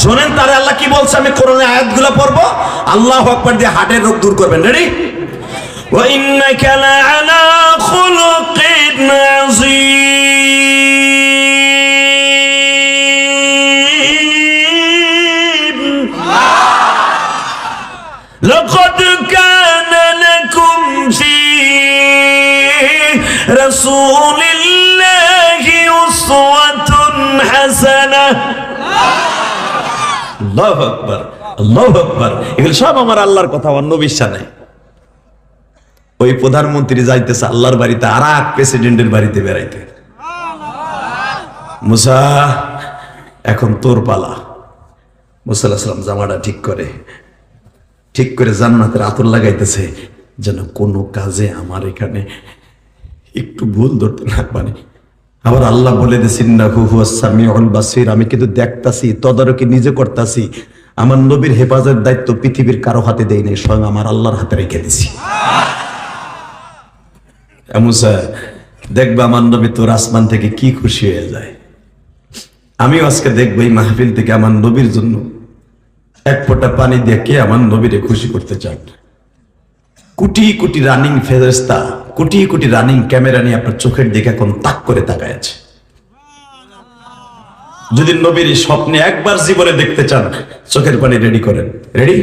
শোনেন তারে আল্লাহ কি বলছে, আমি কোরআনের আয়াতগুলো পড়বো, আল্লাহু আকবার দিয়ে হার্টের রোগ দূর করবেন। রেডি? ওয়া ইন্নাকা লাআলা খুলুকিন আযীম। লাকাদ কানা লাকুম ফি রাসূলিল্লাহি উসওয়াতুন হাসানাহ। আল্লাহু আকবার, আল্লাহু আকবার। এগুলো সব আমার আল্লাহর কথা, অন্য বিশ্বাস নাই। ওই প্রধানমন্ত্রী যাইতেছে আল্লাহর বাড়িতে আর এক প্রেসিডেন্টের বাড়িতে বেড়াইতে। মুসা, এখন তোর পালা। মুসা আলাইহিস সালাম জামাটা ঠিক করে জান্নাতের আতর লাগাইতেছে, যেন কোনো কাজে আমার এখানে একটু ভুল ধরতে না পারে। আবার আল্লাহ বলে দিয়েছেন ইন্নাহু হুয়াস সামিউল বাসীর, আমি কিন্তু দেখতাছি, তদারকি নিজে করতাছি। আমার নবীর হেফাজতের দায়িত্ব পৃথিবীর কারো হাতে দেই নাই, স্বয়ং আমার আল্লাহর হাতে রেখে দিছি। মুসা, দেখবা আমার নবী তোর আসমান থেকে কি খুশি হয়ে যায়। আমিও আজকে দেখবো এই মাহফিল থেকে আমার নবীর জন্য এক ফোঁটা পানি দিয়ে কে আমার নবীরে খুশি করতে চান। কোটি কোটি রানিং ফেরেশতা, কোটি কোটি রানিং ক্যামেরা নিয়ে আপনার চোখের দিকে এখন তাক করে তাকায় আছে। যদি নবীর স্বপ্নে একবার জীবনে দেখতে চান, চোখের পানি রেডি করেন। রেডি?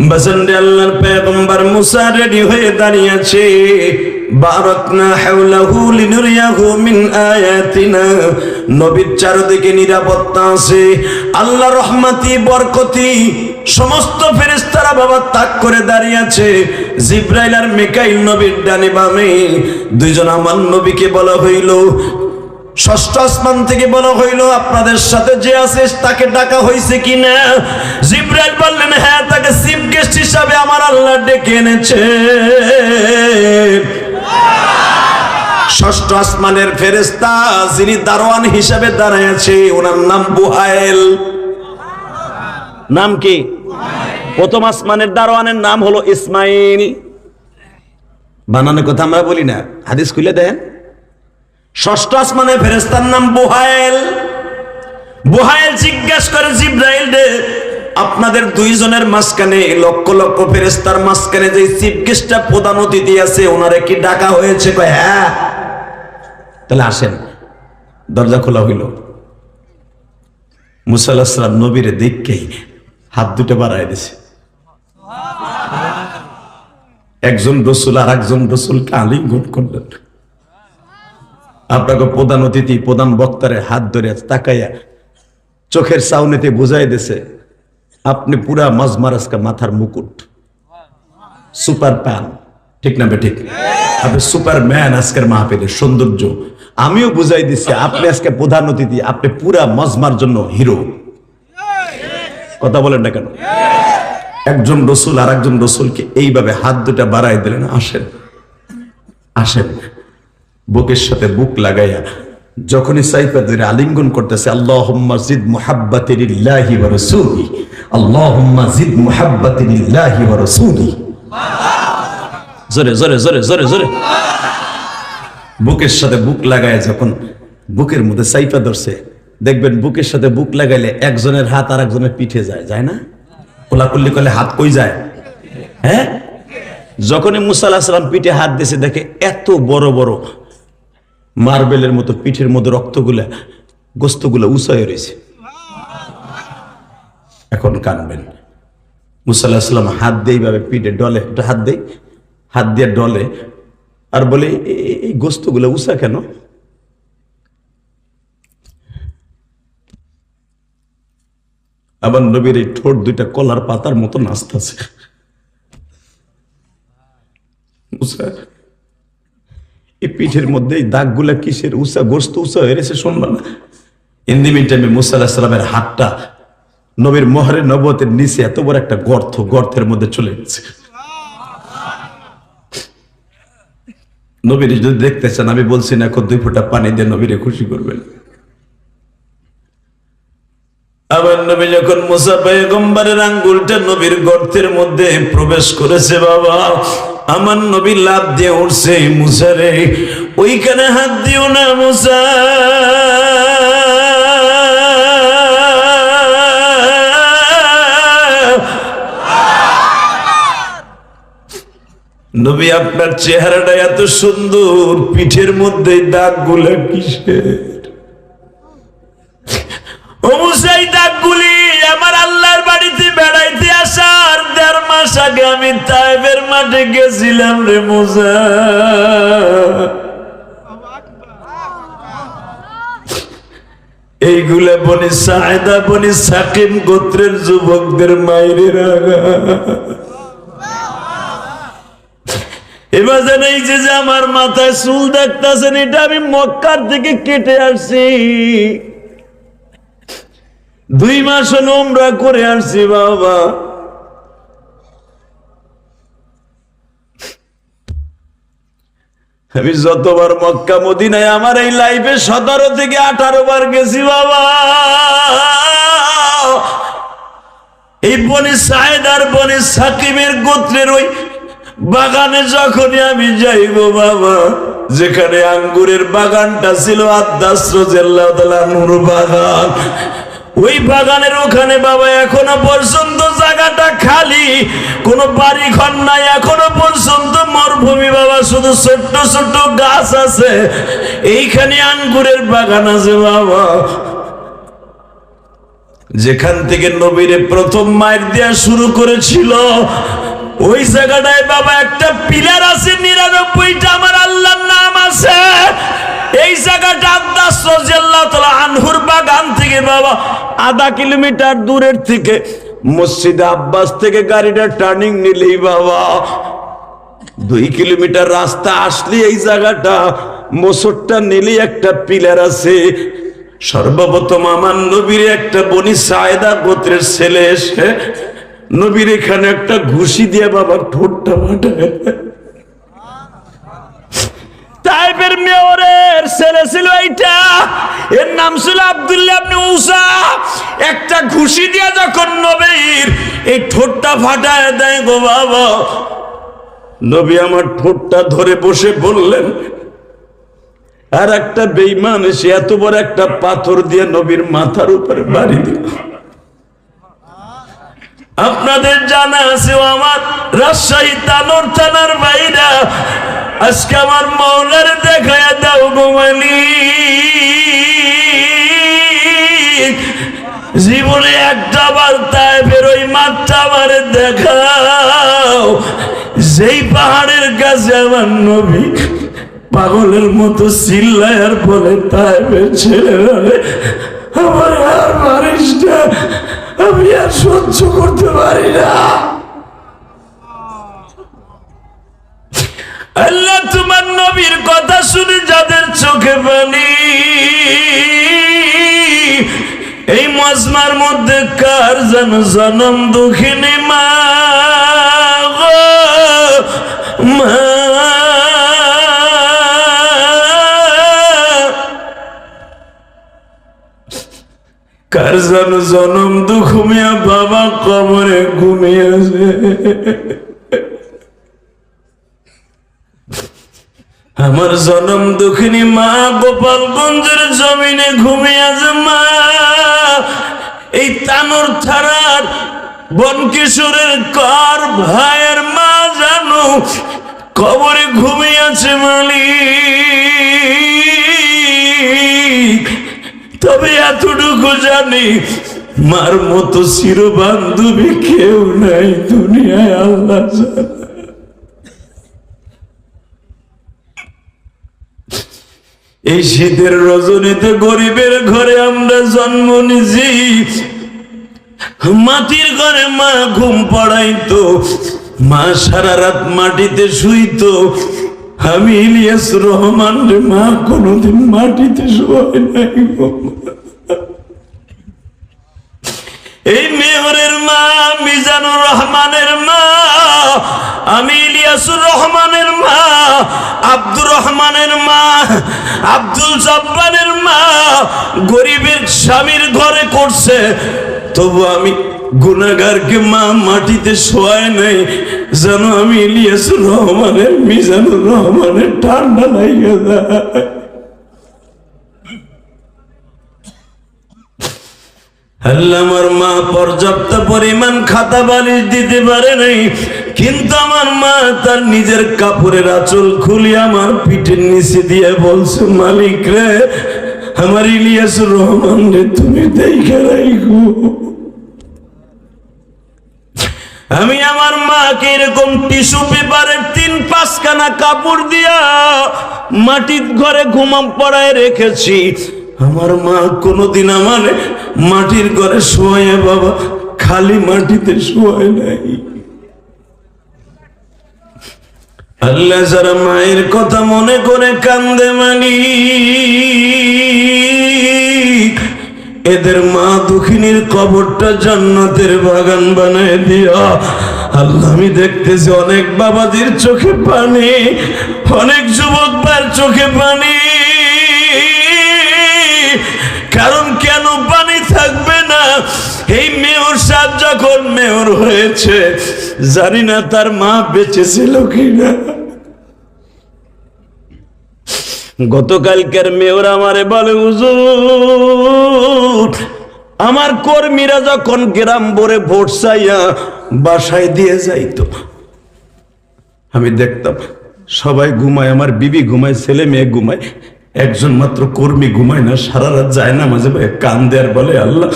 বাসন্ডে আল্লাহর পয়গম্বর মুসা রেডি হয়ে দাঁড়িয়ে আছে। বারাকনা হাওলাহু লিনুরিয়াহু মিন আয়াতিনা, নবীর চারদিকে নিরাপত্তা আছে, আল্লাহ রহমতি বরকতি, সমস্ত ফেরেশতারা বাবা তাক করে দাঁড়িয়ে আছে। জিবরাইল আর মিকাইল নবীর ডানে বামে। দুইজন আমার নবীকে বলা হইল, ষষ্ঠ আসমান থেকে বলা হইল আপনাদের সাথে যে আছে তাকে ডাকা হয়েছে কিনা। জিবরাইল বললেন হ্যাঁ, তাকে চিফ গেস্ট হিসাবে আমার আল্লাহ ডেকে এনেছে। ষষ্ঠ আসমানের ফেরেশতা যিনি দারোয়ান হিসাবে দাঁড়ায় আছে, ওনার নাম বুহাইল। নাম কি? প্রথম আসমানের দারোয়ানের নাম হলো ইসমাইল। বানানোর কথা আমরা বলি না, হাদিস খুলে দেন। ষষ্ঠ আসমানের ফেরেশতার নাম বুহাইল। বুহাইল জিজ্ঞাসা করে জিবরাইল রে, আপনাদের দুইজনের মাঝখানে, লক্ষ লক্ষ ফেরেশতার মাঝখানে যে চিফ গেস্টটা প্রধান অতিথি আছে, ওনারে কি ডাকা হয়েছে? কয় হ্যাঁ। তাহলে আসেন। দরজা খোলা হইল। মুসা আলাইহিস সালাম নবীরে দেখেই হাত দুটো বাড়ায় দিছে। একজন রসুল আর একজন রসুলকে আলিঙ্গন করলেন। আপনাকে প্রধান অতিথি, প্রধান বক্তারে হাত ধরে তাকাইয়া চোখের সাউনেতে বুঝাই দিছে, আপনি পুরা মজমার আজকে মাথার মুকুট, সুপার প্যান। ঠিক না ঠিক? আপনি সুপারম্যান আজকের মাহফিলের সৌন্দর্য। আমিও বুঝাই দিছি আপনি আজকে প্রধান অতিথি, আপনি পুরা মজমার জন্য হিরো। কথা বলেন না কেন? একজন রসুল আর একজন রসুলকে এইভাবে হাত দুটা বাড়াই দিলেন, আসেন আসেন। বুকের সাথে বুক লাগাইয়া যখনই সাইফা ধরে আলিঙ্গন করতেছে, আল্লাহুম্মা জিদ মুহাব্বাতি লিল্লাহি ওয়া রাসূলি, আল্লাহুম্মা জিদ মুহাব্বাতি লিল্লাহি ওয়া রাসূলি। জোরে জোরে জোরে জোরে জোরে। বুকের সাথে বুক লাগায় যখন বুকের মধ্যে সাইফা ধরছে, দেখবেন বুকের সাথে বুক লাগাইলে একজনের হাত আর একজনের পিঠে যায়, যায় না? কোলাকুল্লি করলে হাত কই যায়? হ্যাঁ। যখনই মুসা আলাইহিস সালাম পিঠে হাত দিয়েছে, দেখে এত বড় বড় মার্বেলের মতো পিঠের মধ্যে রক্তগুলা, গোস্তগুলা উঁচায় রয়েছে। এখন কানবেন। মুসা আলাইহিস সালাম হাত দিয়ে এইভাবে পিঠে ডলে, হাত দেয়, হাত দিয়ে ডলে আর বলে এই গোস্তগুলা উঁচা কেন? আবার নবীর এই ঠোঁট দুইটা কলার পাতার মতো নাচতেছে। এই পিঠের মধ্যে এই দাগগুলা কিসের? উঁচা গোস্ত উঁচা হয়ে গেছে, শুনবা না? ইন দি মিন টাইমে মুসা আলাইহিস সালামের হাতটা নবীর মোহরে নবুয়তের নিচে এত বড় একটা গর্ত, গর্তের মধ্যে চলে গেছে। নবীর যদি দেখতে চান, আমি বলছি না এখন 2 ফোঁটা পানি দিয়ে নবীরে খুশি করবেন। আবার নবী যখন মুসা পয়গম্বরের আঙ্গুলটা নবীর গর্তের মধ্যে প্রবেশ করেছে, বাবা আমার নবী লাফ দিয়ে উঠছে, মুসা রে ওইখানে হাত দিও না মুসা, নবী আপনার চেহারাটা এত সুন্দর, পিঠের মধ্যে দাগগুলো কিসের? ও মুসা, এই দাগগুলি আমার আল্লাহর বাড়িতে বেড়াইতে আসার 1.5 মাস আগে আমি তায়েফের মাঠে গেছিলাম রে মুসা। এইগুলা বনি সায়েদা বনি সাকিম গোত্রের যুবকদের মায়ের আগা। এবার এই যে আমার মাথায় চুল দেখতেছেন, এটা আমি মক্কার থেকে কেটে আসছি। 2 মাস হলো উমরা করে আসছি বাবা। আমি যতবার মক্কা মদিনায় আমার এই লাইফে 17 থেকে 18 বার গেছি বাবা। এই বনি সায়েদ আর বনি সাকিমের গোত্রের ওই বাগানে যখনই আমি যাইব বাবা, যেখানে আঙ্গুরের বাগানটা ছিল আদ্দাস রাদিয়াল্লাহু তাআলা নূর বাগান, ওই বাগানের ওখানে বাবা এখনো পর্যন্ত জায়গাটা খালি, কোনো বাড়ি ঘর নাই, এখনো পর্যন্ত মরুভূমি বাবা, শুধু ছোট্ট ছোট্ট গাছ আছে। এইখানে আঙ্গুরের বাগান আছে বাবা। যেখান থেকে নবীরে প্রথম মায়ের দেয়া শুরু করেছিল, ওই জায়গাটায় বাবা একটা পিলার আছে, 99টা আমার আল্লাহর নাম আছে। এই জায়গাটা আদ্দাস রাদিয়াল্লাহু তাআলা আনহুর বাগান থেকে বাবা 0.5 কিলোমিটার দূরের থেকে মসজিদে আব্বাস থেকে গাড়িটা টার্নিং নিলেই বাবা 2 কিলোমিটার রাস্তা আসলে এই জায়গাটা মোসরটা নিলেই একটা পিলার আছে। সর্বপ্রথম আমার নবীর একটা বনি সায়েদা গোত্রের ছেলে এসে নবীর এখানে একটা ঘুষি দিয়ে বাবা ঠোঁটটা ফাটায়। তাইফের মেয়রের ছেলে ছিল এইটা, এর নাম ছিল আব্দুল্লাহ ইবনে উসা। একটা ঘুষি দিয়ে যখন নবীর এই ঠোঁটটা ফাটায় দেয় গো বাবা, নবী আমার ঠোঁটটা ধরে বসে বললেন, আর একটা বেঈমান এসে এত বড় একটা পাথর দিয়ে নবীর মাথার উপরে বাড়ি দিল। আপনাদের জানা আছে আমার রাজশাহী তানোর থানার বাইরা, আজকে আমার মৌলার দেখায় দাও গো মালিক, জীবনে একটা বার তায়েফের ওই মাঠটা আমার দেখাও, যেই পাহাড়ের কাছে আমার নবী পাগলের মতো চিল্লায় আর বলে, তায়েফের ছেলেরা আমার আর মারিস না, আমি আর সহ্য করতে পারি না। আল্লাহ তোমার নবীর কথা শুনে যাদের চোখে পানি, এই মজমার মধ্যে কার যেন জনম দুঃখিনী মা গো মা, কার যেন জনম দুঃখমিয়া বাবা কবরে ঘুমিয়েছে। আমার জনম দুঃখিনী মা গোপালগঞ্জের জমিনে ঘুমিয়েছে মা। এই তানোর থানার বনকিশোরের কার ভাইয়ের মা জানো কবরে ঘুমিয়েছে মালিক। তবে এতটুকু জানি, মার মতো চির বান্ধবী কেউ নাই দুনিয়ায়, আল্লাহ জানে। এই শীতের রজনীতে গরিবের ঘরে আমরা জন্ম নিয়েছি, মাটির ঘরে মা ঘুম পড়াইতো, মা সারা রাত মাটিতে শুইতো। আমি ইলিয়াস রহমান রে মা কোনদিন মাটিতে শোয় নাই গো। এই মেয়রের মা মিজানুর রহমানের মা, আমি ইলিয়াসুর রহমানের মা, আব্দুর রহমানের মা, আব্দুল জব্বারের মা গরিবের স্বামীর ঘরে করছে, তবু আমি গুনাহগারকে মা মাটিতে শোয়ায় নাই যেন আমি ইলিয়াসুর রহমানের মিজানুর রহমানের ঠান্ডা লাগে যায়। আল্লাহ আমার মা পর্যাপ্ত পরিমাণ খাতা বালিশ দিতে পারে নাই, কিন্তু আমার মা তার নিজের কাপড়ের আঁচল খুলে আমার পিঠের নিচে দিয়ে বলছে, মালিক রে, আমার ইলিয়াসুর রহমান রে তুমি দেখে রাখো। আমি আমার মাকে এরকম টিস্যু পেপারের 3-5 খানা কাপড় দিয়া মাটির ঘরে ঘুমাম পড়ায় রেখেছি। আমার মা কোনোদিন আমার মাটির ঘরে শোয়ায় বাবা, খালি মাটিতে শোয়ায় নাই। আল্লাহ যারা মায়ের কথা মনে করে কান্দে মানি, এদের মা দুঃখিনীর কবরটা জান্নাতের বাগান বানায় দিয়া। আল্লাহ আমি দেখতেছি অনেক বাবাজির চোখে পানি, অনেক যুবক ভাইয়ের চোখে পানি। কারণ কেন পানি থাকবে না? এই মেয়র সাহেব যখন মেয়র হয়েছে, জানি না তার মা বেঁচে ছিল কিনা। গতকালকের মেয়র আমারে বলে, হুজুর আমার কর্মীরা যখন গ্রাম ভরে ভোট চাইয়া বাসায় দিয়ে যাইতো, আমি দেখতাম সবাই ঘুমায়, আমার বিবি ঘুমায়, ছেলে মেয়ে ঘুমায়, একজন মাত্র কর্মী ঘুমায় না, সারা রাত যায় না, মাঝে মাঝে কান্দে আর বলে, আল্লাহ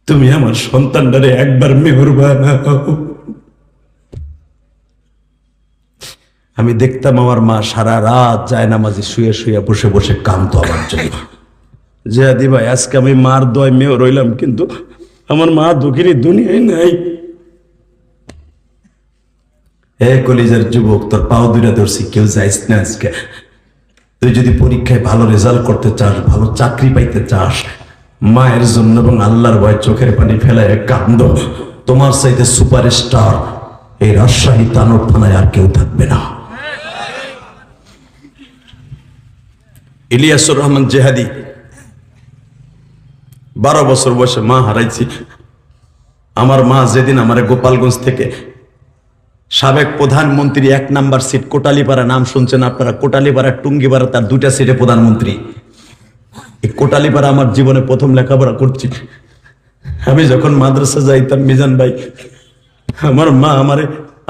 তুমি আমার সন্তানটারে একবার মেয়র বানাও। আমি দেখতাম আমার মা সারা রাত যায় না, মাঝে শুয়ে শুয়ে বসে বসে কাঁদতো আমার জন্য। জিহাদি ভাই, আজকে আমি মার দোয়ায় মেয়র রইলাম, কিন্তু আমার মা দুঃখিনী দুনিয়ায় নাই। হে কলিজার যুবক, তোর পাও দুইটা ধরছি, কেউ যাইস না আজকে। তুই যদি পরীক্ষায় ভালো রেজাল্ট করতে চাস, ভালো চাকরি পাইতে চাস, মায়ের জন্য এবং আল্লাহর ভয় চোখের পানি ফেলায় কান্দ। তোমার চাইতে সুপারস্টার এই রাজশাহী তানোর থানায় আর কেউ থাকবে না। ইলিয়াসুর রহমান জেহাদি 12 বছর বয়সে মা হারাইছি। আমার মা যেদিন আমার গোপালগঞ্জ থেকে সাবেক প্রধানমন্ত্রী 1 নাম্বার সিট কোটালীপাড়া, নাম শুনছেন আপনারা, কোটালীপাড়া টুঙ্গিপাড়া, তার 2টা সিটে প্রধানমন্ত্রী। এই কোটালীপাড়া আমার জীবনে প্রথম লেখাপড়া করছি। আমি যখন মাদ্রাসা যাইতাম, মিজান ভাই, আমার মা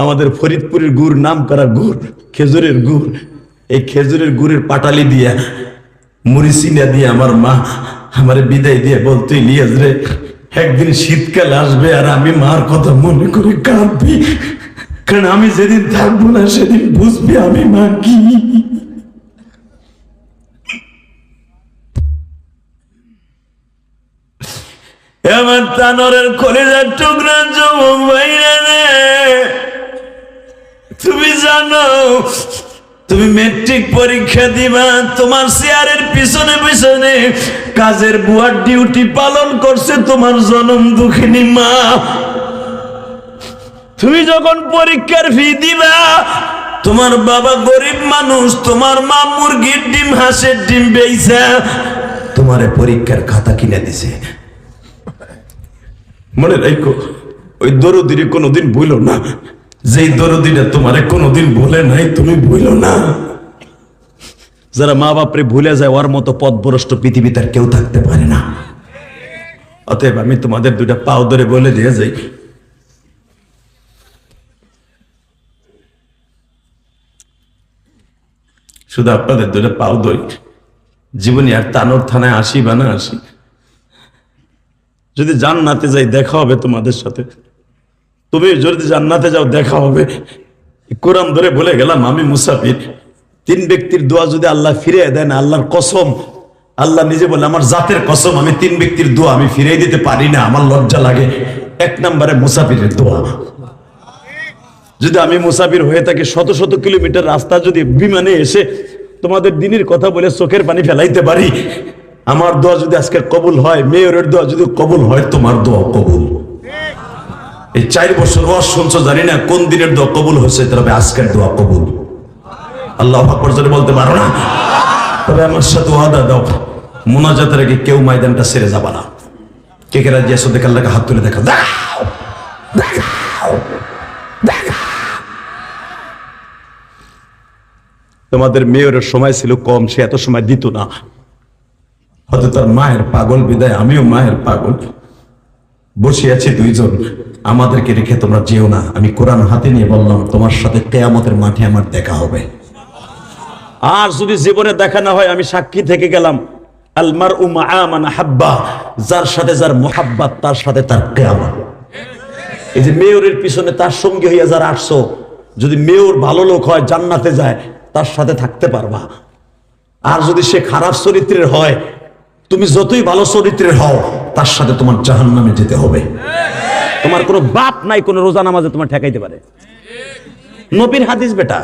আমাদের ফরিদপুরের গুড়, নাম করা গুড়, খেজুরের গুড়, এই খেজুরের গুড়ের পাটালি দিয়া মুড়িচিনা দিয়ে আমার মা আমারে বিদায় দিয়ে বলতো, ইলিয়াস রে, একদিন শীতকাল আসবে আর আমি মার কথা মনে করে কাঁদবি, কারণ আমি যেদিন থাকবো না সেদিন বুঝবি আমি মা কি। আমার তানোরের কলিজার টুকরা যুবক ভাইরা রে, তুমি জানো তুমি মেট্রিক পরীক্ষা দিবা, তোমার চেয়ারের পিছনে পিছনে কাজের বুয়ার ডিউটি পালন করছে তোমার জনম দুঃখিনী মা। তুমি যখন পরীক্ষার ফি দিবা, তোমার বাবা গরিব মানুষ, তোমার মা মুরগির ডিম, হাঁসের ডিম বেইছা তোমারে পরীক্ষার খাতা কিনে দিছে। মনে রাখো, ওই দরদিরে কোনোদিন ভুলো না, যেই দরদিটা তোমারে কোনোদিন ভুলে নাই, তুমি ভুলো না। যারা মা বাপরে ভুলে যায়, ওর মতো পথভ্রষ্ট পৃথিবীতে আর কেউ থাকতে পারে না। অতএব আমি তোমাদের 2টা পাও ধরে বলে দিয়ে যাই, শুধু আপনাদের 2টা পাও ধরি, জীবনে আর তানোর থানায় আসি বা না আসি, যদি জান্নাতে যাই দেখা হবে তোমাদের সাথে। তুমি যদি জান্নাতে যাও দেখা হবে। কোরআন ধরে বলে গেলাম আমি মুসাফির। 3 ব্যক্তির দোয়া যদি আল্লাহ ফিরিয়ে দেন, আল্লাহর কসম, আল্লাহ নিজে বলে আমার জাতের কসম, আমি 3 ব্যক্তির দোয়া আমি ফিরিয়ে দিতে পারি না, আমার লজ্জা লাগে। 1 নম্বরে মুসাফিরের দোয়া। যদি আমি মুসাফির হয়ে থাকি, শত শত কিলোমিটার রাস্তা যদি বিমানে এসে তোমাদের দিনের কথা বলে চোখের পানি ফেলাইতে পারি, আমার দোয়া যদি আজকে কবুল হয়, মেয়রের দোয়া যদি কবুল হয়, তোমার দোয়া কবুল। এই 4 বছর ওয়াজ শুনছো, জানি না কোন দিনের দোয়া কবুল হয়েছে, তবে আজকের দোয়া কবুল। আল্লাহু আকবার জোরে বলতে পারো না? তবে আমার সাথে ওয়াদা দাও, মুনাজাতের আগে কেউ ময়দানটা ছেড়ে যাবা না। কে কে রাজি আছো? দেখে আল্লাহকে হাত তুলে দেখা। তোমাদের মেয়রের সময় ছিল কম, সে এত সময় দিত না। হয়তো তার মায়ের পাগল বিদায়, আমিও মায়ের পাগল। বসে আছে দুইজন, আমাদেরকে রেখে তোমরা যেও না। আমি কোরআন হাতে নিয়ে বললাম, তোমার সাথে কিয়ামতের মাঠে আমার দেখা হবে। আর যদি জীবনে দেখা না হয়, আমি সাক্ষী থেকে গেলাম, আল মারউ মাআ মান হাব্বা, যার সাথে যার মুহাব্বত তার সাথে তার কিয়ামত। এই যে মেয়রের পিছনে তার সঙ্গী হইয়া যারা আসছো, যদি মেয়র ভালো লোক হয় জান্নাতে যায়, তার সাথে থাকতে পারবা। আর যদি সে খারাপ চরিত্রের হয়, তুমি যতই ভালো চরিত্রের হও, তার সাথে তোমার জাহান্নামে যেতে হবে। তোমার কোনো বাপ নাই কোনো রোজা নামাজে তোমার ঠেকাইতে পারে। নবীর হাদিস বেটা।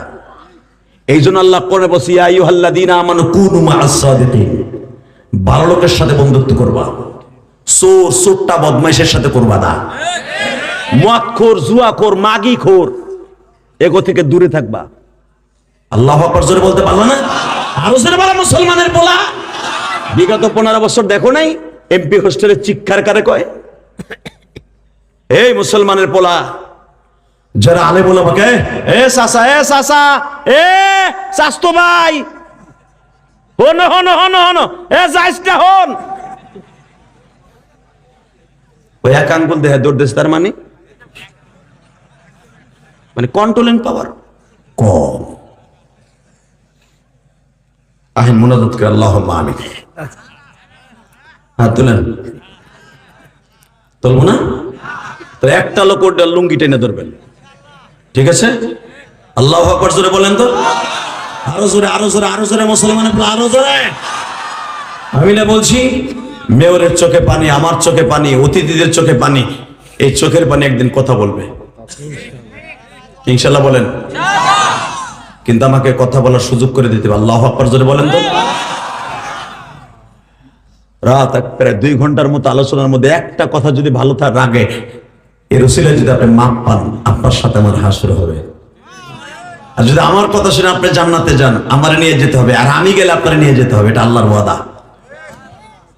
এই জন্য আল্লাহ কোরআনে বলছে, ইয়া আইয়ুহাল্লাযীনা আমানু কুনু মা'আস সাদিকিন, ভালো লোকের সাথে বন্ধুত্ব করবা, চোর চোরটা বদমাইশের সাথে করবা না, মদখোর জুয়াখোর মাগিখোর এগো থেকে দূরে থাকবা। আল্লাহু আকবার জোরে বলতে পারলো না? আরো জোরে বলা মুসলমানের বলা। বিগত 15 বছর দেখো নাই এমপি হোস্টেলে চিৎকার কারে কয়? এই মুসলমানের পোলা যারা আলে বলে আমাকে, এ চাচা, এ চাচা, এ চাচতো ভাই, হন হন হন হন, এ যাইস না হন। ওই এক আঙ্গুল দেহে দৌড় দিস, তার মানে কন্ট্রোলিং পাওয়ার কম। আহেন মুনাজাত করে আল্লাহুম্মা আমিন। হাত তুলেন, তুলবো না তো? একটা লোক ওর লুঙ্গি টেনে ধরবেন, ঠিক আছে? আল্লাহু আকবার জোরে বলেন তো, আরো জোরে, আরো জোরে, আরো জোরে মুসলমানের বলে, আরো জোরে। আমি না বলছি মেয়রের চোখে পানি, আমার চোখে পানি, অতিথিদের চোখে পানি। এই চোখের পানি একদিন কথা বলবে ইনশাআল্লাহ, বলেন। কিন্তু আমাকে কথা বলার সুযোগ করে দিতে হবে। আল্লাহু আকবার জোরে বলেন তো। রাত প্রায় 2 ঘন্টার মতো আলোচনার মধ্যে একটা কথা যদি ভালো তার রাগে, এর উসিলায় যদি আপনি মাপ পান, আপনার সাথে আমার হাসর হবে। আর যদি আমার কথা শুনে আপনি জান্নাতে যান, আমার নিয়ে যেতে হবে, আর আমি গেলে আপনার নিয়ে যেতে হবে। এটা আল্লাহর ওয়াদা।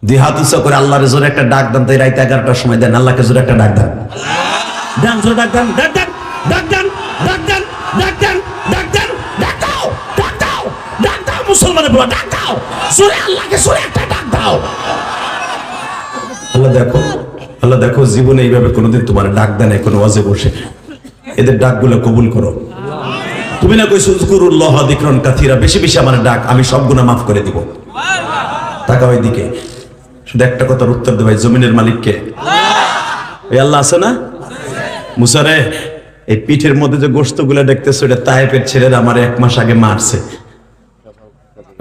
2 হাত উঁচা করে আল্লাহর জোরে একটা ডাক দেন। তাই রাত 11টার সময় দেন, আল্লাহকে জোরে একটা ডাক দেন, দেন জোরে ডাক দেন, ডাক দেন, ডাক দেন, ডাক দেন, ডাক দেন, ডাক দেন, ডাক দাও, ডাক দাও, ডাক দাও মুসলমানের বলা, ডাক দাও জোরে, আল্লাহকে জোরে একটা ডাক দাও। আল্লাহ দেখো, আল্লাহ দেখো, জীবনে এইভাবে কোনোদিন তোমার ডাক দেয় না কোনো ওয়াজে বসে। এদের ডাকগুলো কবুল করো। তুমি না কইছো যকুরুল্লাহ যিকরান কাসীরা, বেশি বেশি আমার ডাক, আমি সব গুনাহ মাফ করে দিব। তাকাও এইদিকে, শুধু একটা কথার উত্তর দে ভাই, জমিনের মালিক কে? এই আল্লাহ আছে না? মুসা রে, এই পিঠের মধ্যে যে গোশতগুলো দেখতেছো, এটা তায়েফের ছেলেরা আমার 1 মাস আগে মারছে।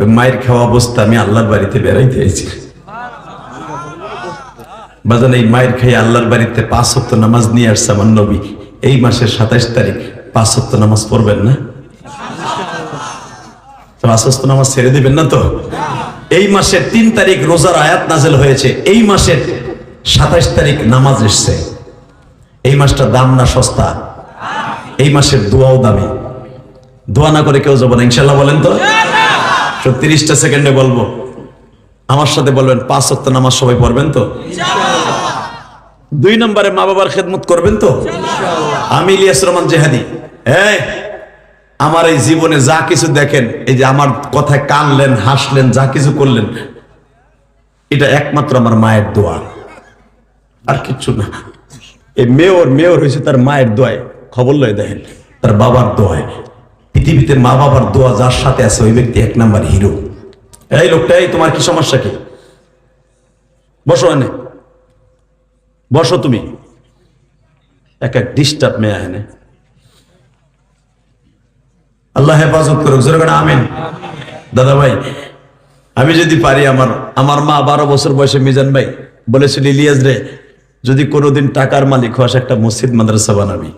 ওই মায়ের খাওয়া অবস্থা আমি আল্লাহর বাড়িতে বেড়াইতে আইছি। বাজান, এই মায়ের খাই আল্লাহর বাড়িতে 5 ওয়াক্ত নামাজ নিয়ে আসছে আমার নবী। এই মাসের 27 তারিখ 5 ওয়াক্ত নামাজ পড়বেন না? 5 ওয়াক্ত নামাজ ছেড়ে দিবেন না তো? এই মাসের 3 তারিখ রোজার আয়াত নাযিল হয়েছে, এই মাসের 27 তারিখ নামাজ এসছে। এই মাসটা দাম না সস্তা? এই মাসের দোয়াও দামি। দোয়া না করে কেউ যাবে না ইনশাআল্লাহ, বলেন তো। 30টা সেকেন্ডে বলবো, আমার সাথে বলবেন 5 ওয়াক্ত নামাজ সবাই পড়বেন তো? 2 নম্বরে মা বাবার খেদমত করবেন তো? আমি ইলিয়াস রহমান জেহাদি, আমার এই জীবনে যা কিছু দেখেন, এই যে আমার কথায় কানলেন, হাসলেন, যা কিছু করলেন, এটা একমাত্র আমার মায়ের দোয়া, আর কিচ্ছু না। এই মেয়র হয়েছে তার মায়ের দোয়ায়, খবর লয় দেখেন, তার বাবার দোয়ায়। পৃথিবীতে মা বাবার দোয়া যার সাথে আছে, ওই ব্যক্তি 1 নাম্বার হিরো। এই লোকটা, এই তোমার কি সমস্যা কি? বসো, এনে বসো, তুমি এক ডিস্টার্ব মেয়ে এনে। আল্লাহ হেফাজত করুক, জোরে করে আমিন। দাদা ভাই, আমি যদি পারি, আমার মা 12 বছর বয়সে মিজান ভাই বলেছিল, ইলিয়াস রে, যদি কোনোদিন টাকার মালিক হস, একটা মসজিদ মাদ্রাসা বানাবি।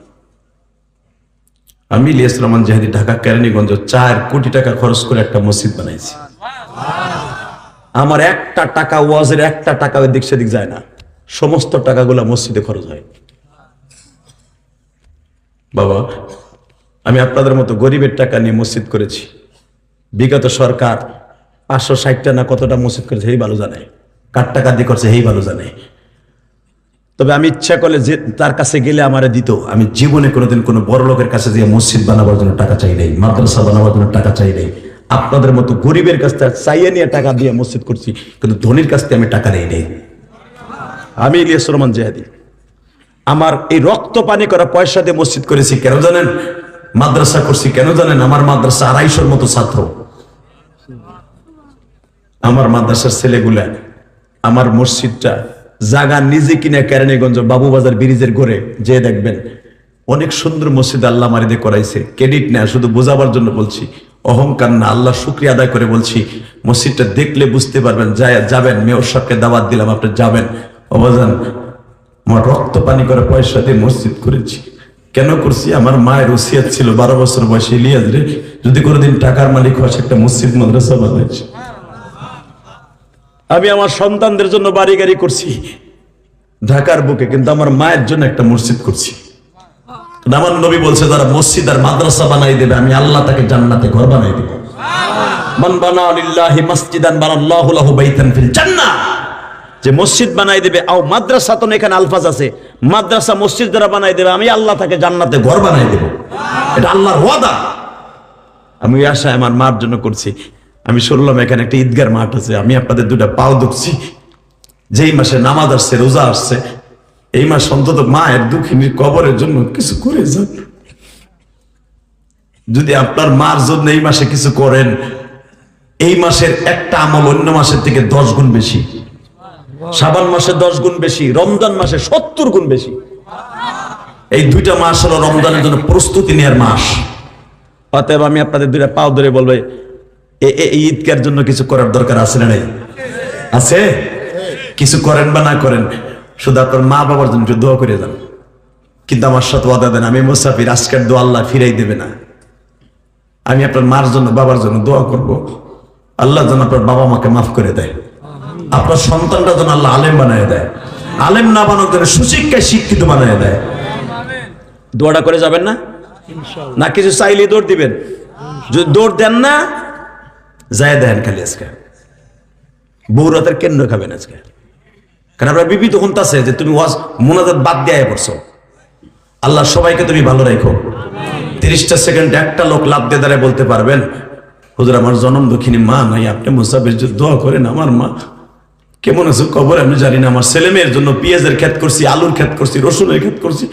আমি ইলিয়াস রহমান জেহাদি ঢাকা কেরানীগঞ্জ 4 কোটি টাকা খরচ করে একটা মসজিদ বানাইছি। আমার একটা টাকা ওয়াজের একটা টাকা এদিক সেদিক যায় না, সমস্ত টাকাগুলো মসজিদে খরচ হয়। বাবা, আমি আপনাদের মতো গরিবের টাকা নিয়ে মসজিদ করেছি। বিগত সরকার 560টা না কতটা মসজিদ করেছে, এই ভালো জানে। কার টাকা দিয়ে করছে, এই ভালো জানে। তবে আমি ইচ্ছা করলে যে তার কাছে গেলে আমারে দিত। আমি জীবনে কোনোদিন কোনো বড় লোকের কাছে গিয়ে মসজিদ বানাবার জন্য টাকা চাই নাই, মাদ্রাসা বানাবার জন্য টাকা চাই নাই। আপনাদের মতো গরিবের কাছ থেকে চাইয়ে নিয়ে টাকা দিয়ে মসজিদ করছি, কিন্তু ধনীর কাছ থেকে আমি টাকা নেই নেই। আমি ইলিয়াস রহমান জেহাদি আমার এই রক্ত পানি করা পয়সা দিয়ে মসজিদ করেছি কেন জানেন? মাদ্রাসা করছি কেন জানেন? আমার মাদ্রাসা 250 মতো ছাত্র। আমার মাদ্রাসার ছেলেগুলা আমার মসজিদটা জায়গা নিজে কিনে কেরানীগঞ্জ বাবুবাজার ব্রিজের ঘরে যে দেখবেন অনেক সুন্দর মসজিদ আল্লাহ মারিদে করাইছে। ক্রেডিট না, শুধু বোঝাবার জন্য বলছি, অহংকার না, আল্লাহ শুকরিয়া আদায় করে বলছি। মসজিদটা দেখলে বুঝতে পারবেন, যাবেন, মেয়র সাহেবকে দাওয়াত দিলাম, আপনি যাবেন। অবদান আমার রক্ত পানি করে পয়সা দিয়ে মসজিদ করেছি। কেন করছি? আমার মায়ের ওসিয়ত ছিল 12 বছর বয়সে, ইলিয়াস রে যদি কোনোদিন টাকার মালিক হয় একটা মসজিদ মাদ্রাসা বানাইছি। আমি আমার সন্তানদের জন্য বাড়ি গাড়ি করছি ঢাকার বুকে, কিন্তু আমার মায়ের জন্য একটা মসজিদ করছি। আমার নবী বলছে যারা মসজিদ আর মাদ্রাসা বানাই দেবে আমি আল্লাহ তাকে জান্নাতে ঘর বানাই দেব। মান বানা লিল্লাহি মাসজিদান বানাল্লাহু লাহু বাইতান ফিল জান্নাহ, যে মসজিদ বানাই দেবে, আও মাদ্রাসা, তো এখানে আলফাজ আছে, মাদ্রাসা মসজিদ যারা বানাই দেবে আমি আল্লাহ তাকে জান্নাতে ঘর বানাই দেব। এটা আল্লাহর ওয়াদা। আমি আশায় আমার মার জন্য করছি। আমি শুনলাম এখানে একটা ঈদগার মাঠ আছে, আমি আপনাদের দুটা পাও দুঃখছি। যেই মাসে নামাজ আসছে, রোজা আসছে, এই মাস অন্তত মায়ের দুঃখিনীর কবরের জন্য কিছু করে যান। যদি আপনার মার জন্য এই মাসে কিছু করেন, এই মাসের একটা আমল অন্য মাসের থেকে 10 গুণ বেশি। শাবান মাসে 10 গুণ বেশি, রমজান মাসে 70 গুণ বেশি। এই দুইটা মাস হলো রমজানের জন্য প্রস্তুতি নেওয়ার মাস। অতএব আমি আপনাদের দুইটা পাও ধরে বলবো, এই ঈদগার জন্য কিছু করার দরকার আছে না নাই? আছে? কিছু করেন বা না করেন, শুধু আপনার মা বাবার জন্য একটু দোয়া করে যান। কিন্তু আমার সাথে ওয়াদা দেন, আমি মুসাফির, আজকের দোয়া আল্লাহ ফিরাই দেবে না। আমি আপনার মার জন্য, বাবার জন্য দোয়া করব, আল্লাহ যেন আপনার বাবা মাকে মাফ করে দেয়। আপনার সন্তানটা যেন আল্লাহ আলেম বানিয়ে দেয়, আলেম না বানানোর জন্য সুশিক্ষায় শিক্ষিত বানিয়ে দেয়। দোয়াটা করে যাবেন না? না কিছু চাইলে দৌড় দিবেন? যদি দৌড় দেন না, যায় দেন খালি আজকে বৌরাতের কেন্দ্র খাবেন আজকে। কারণ আপনার বিবি তখন আছে যে তুমি ওয়াজ মোনাজাত বাদ দিয়ে পড়ছো। আল্লাহ সবাইকে তুমি ভালো রাখো। 30টা সেকেন্ড একটা লোক লাভ দিয়ে দাঁড়ায় বলতে পারবেন, হুজুর আমার জনম দুঃখিনী মা নাই, আপনি মুসাফির যদি দোয়া করেন আমার মা কেমন আছে কবর আমি জানি না, আমার ছেলে মেয়ের জন্য পেঁয়াজের ক্ষেত করছি, আলুর ক্ষেত করছি, রসুনের ক্ষেত করছি,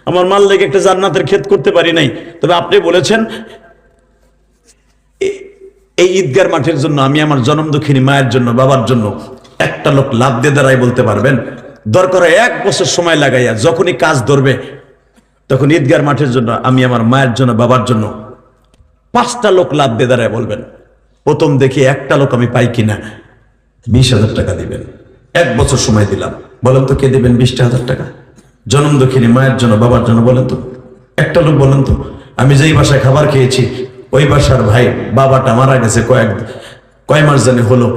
আমার মাল লেগে একটা জান্নাতের ক্ষেত করতে পারি নাই। তবে আপনি বলেছেন এই ঈদগার মাঠের জন্য আমি আমার জনম দুঃখিনী মায়ের জন্য, বাবার জন্য একটা লোক লাভ দিয়ে দাঁড়াই বলতে পারবেন? দরকার 1 বছর সময় লাগাইয়া যখনই কাজ ধরবে তখন ঈদগার মাঠের জন্য আমি আমার মায়ের জন্য, বাবার জন্য 5টা লোক লাভ দিয়ে দাঁড়ায় বলবেন। প্রথম দেখি একটা লোক আমি পাই কিনা, 20,000 টাকা দিবেন। 1 বছর সময় দিলাম, বলেন তো কে দিবেন 20,000 টাকা? জনম দুঃখিনী মায়ের জন্য, বাবার জন্য বলেন তো একটা লোক বলেন তো। আমি যেই বাসায় খাবার খেয়েছি ওই বাসার ভাই বাবাটা মারা গেছে কয় মাস জানি হলো,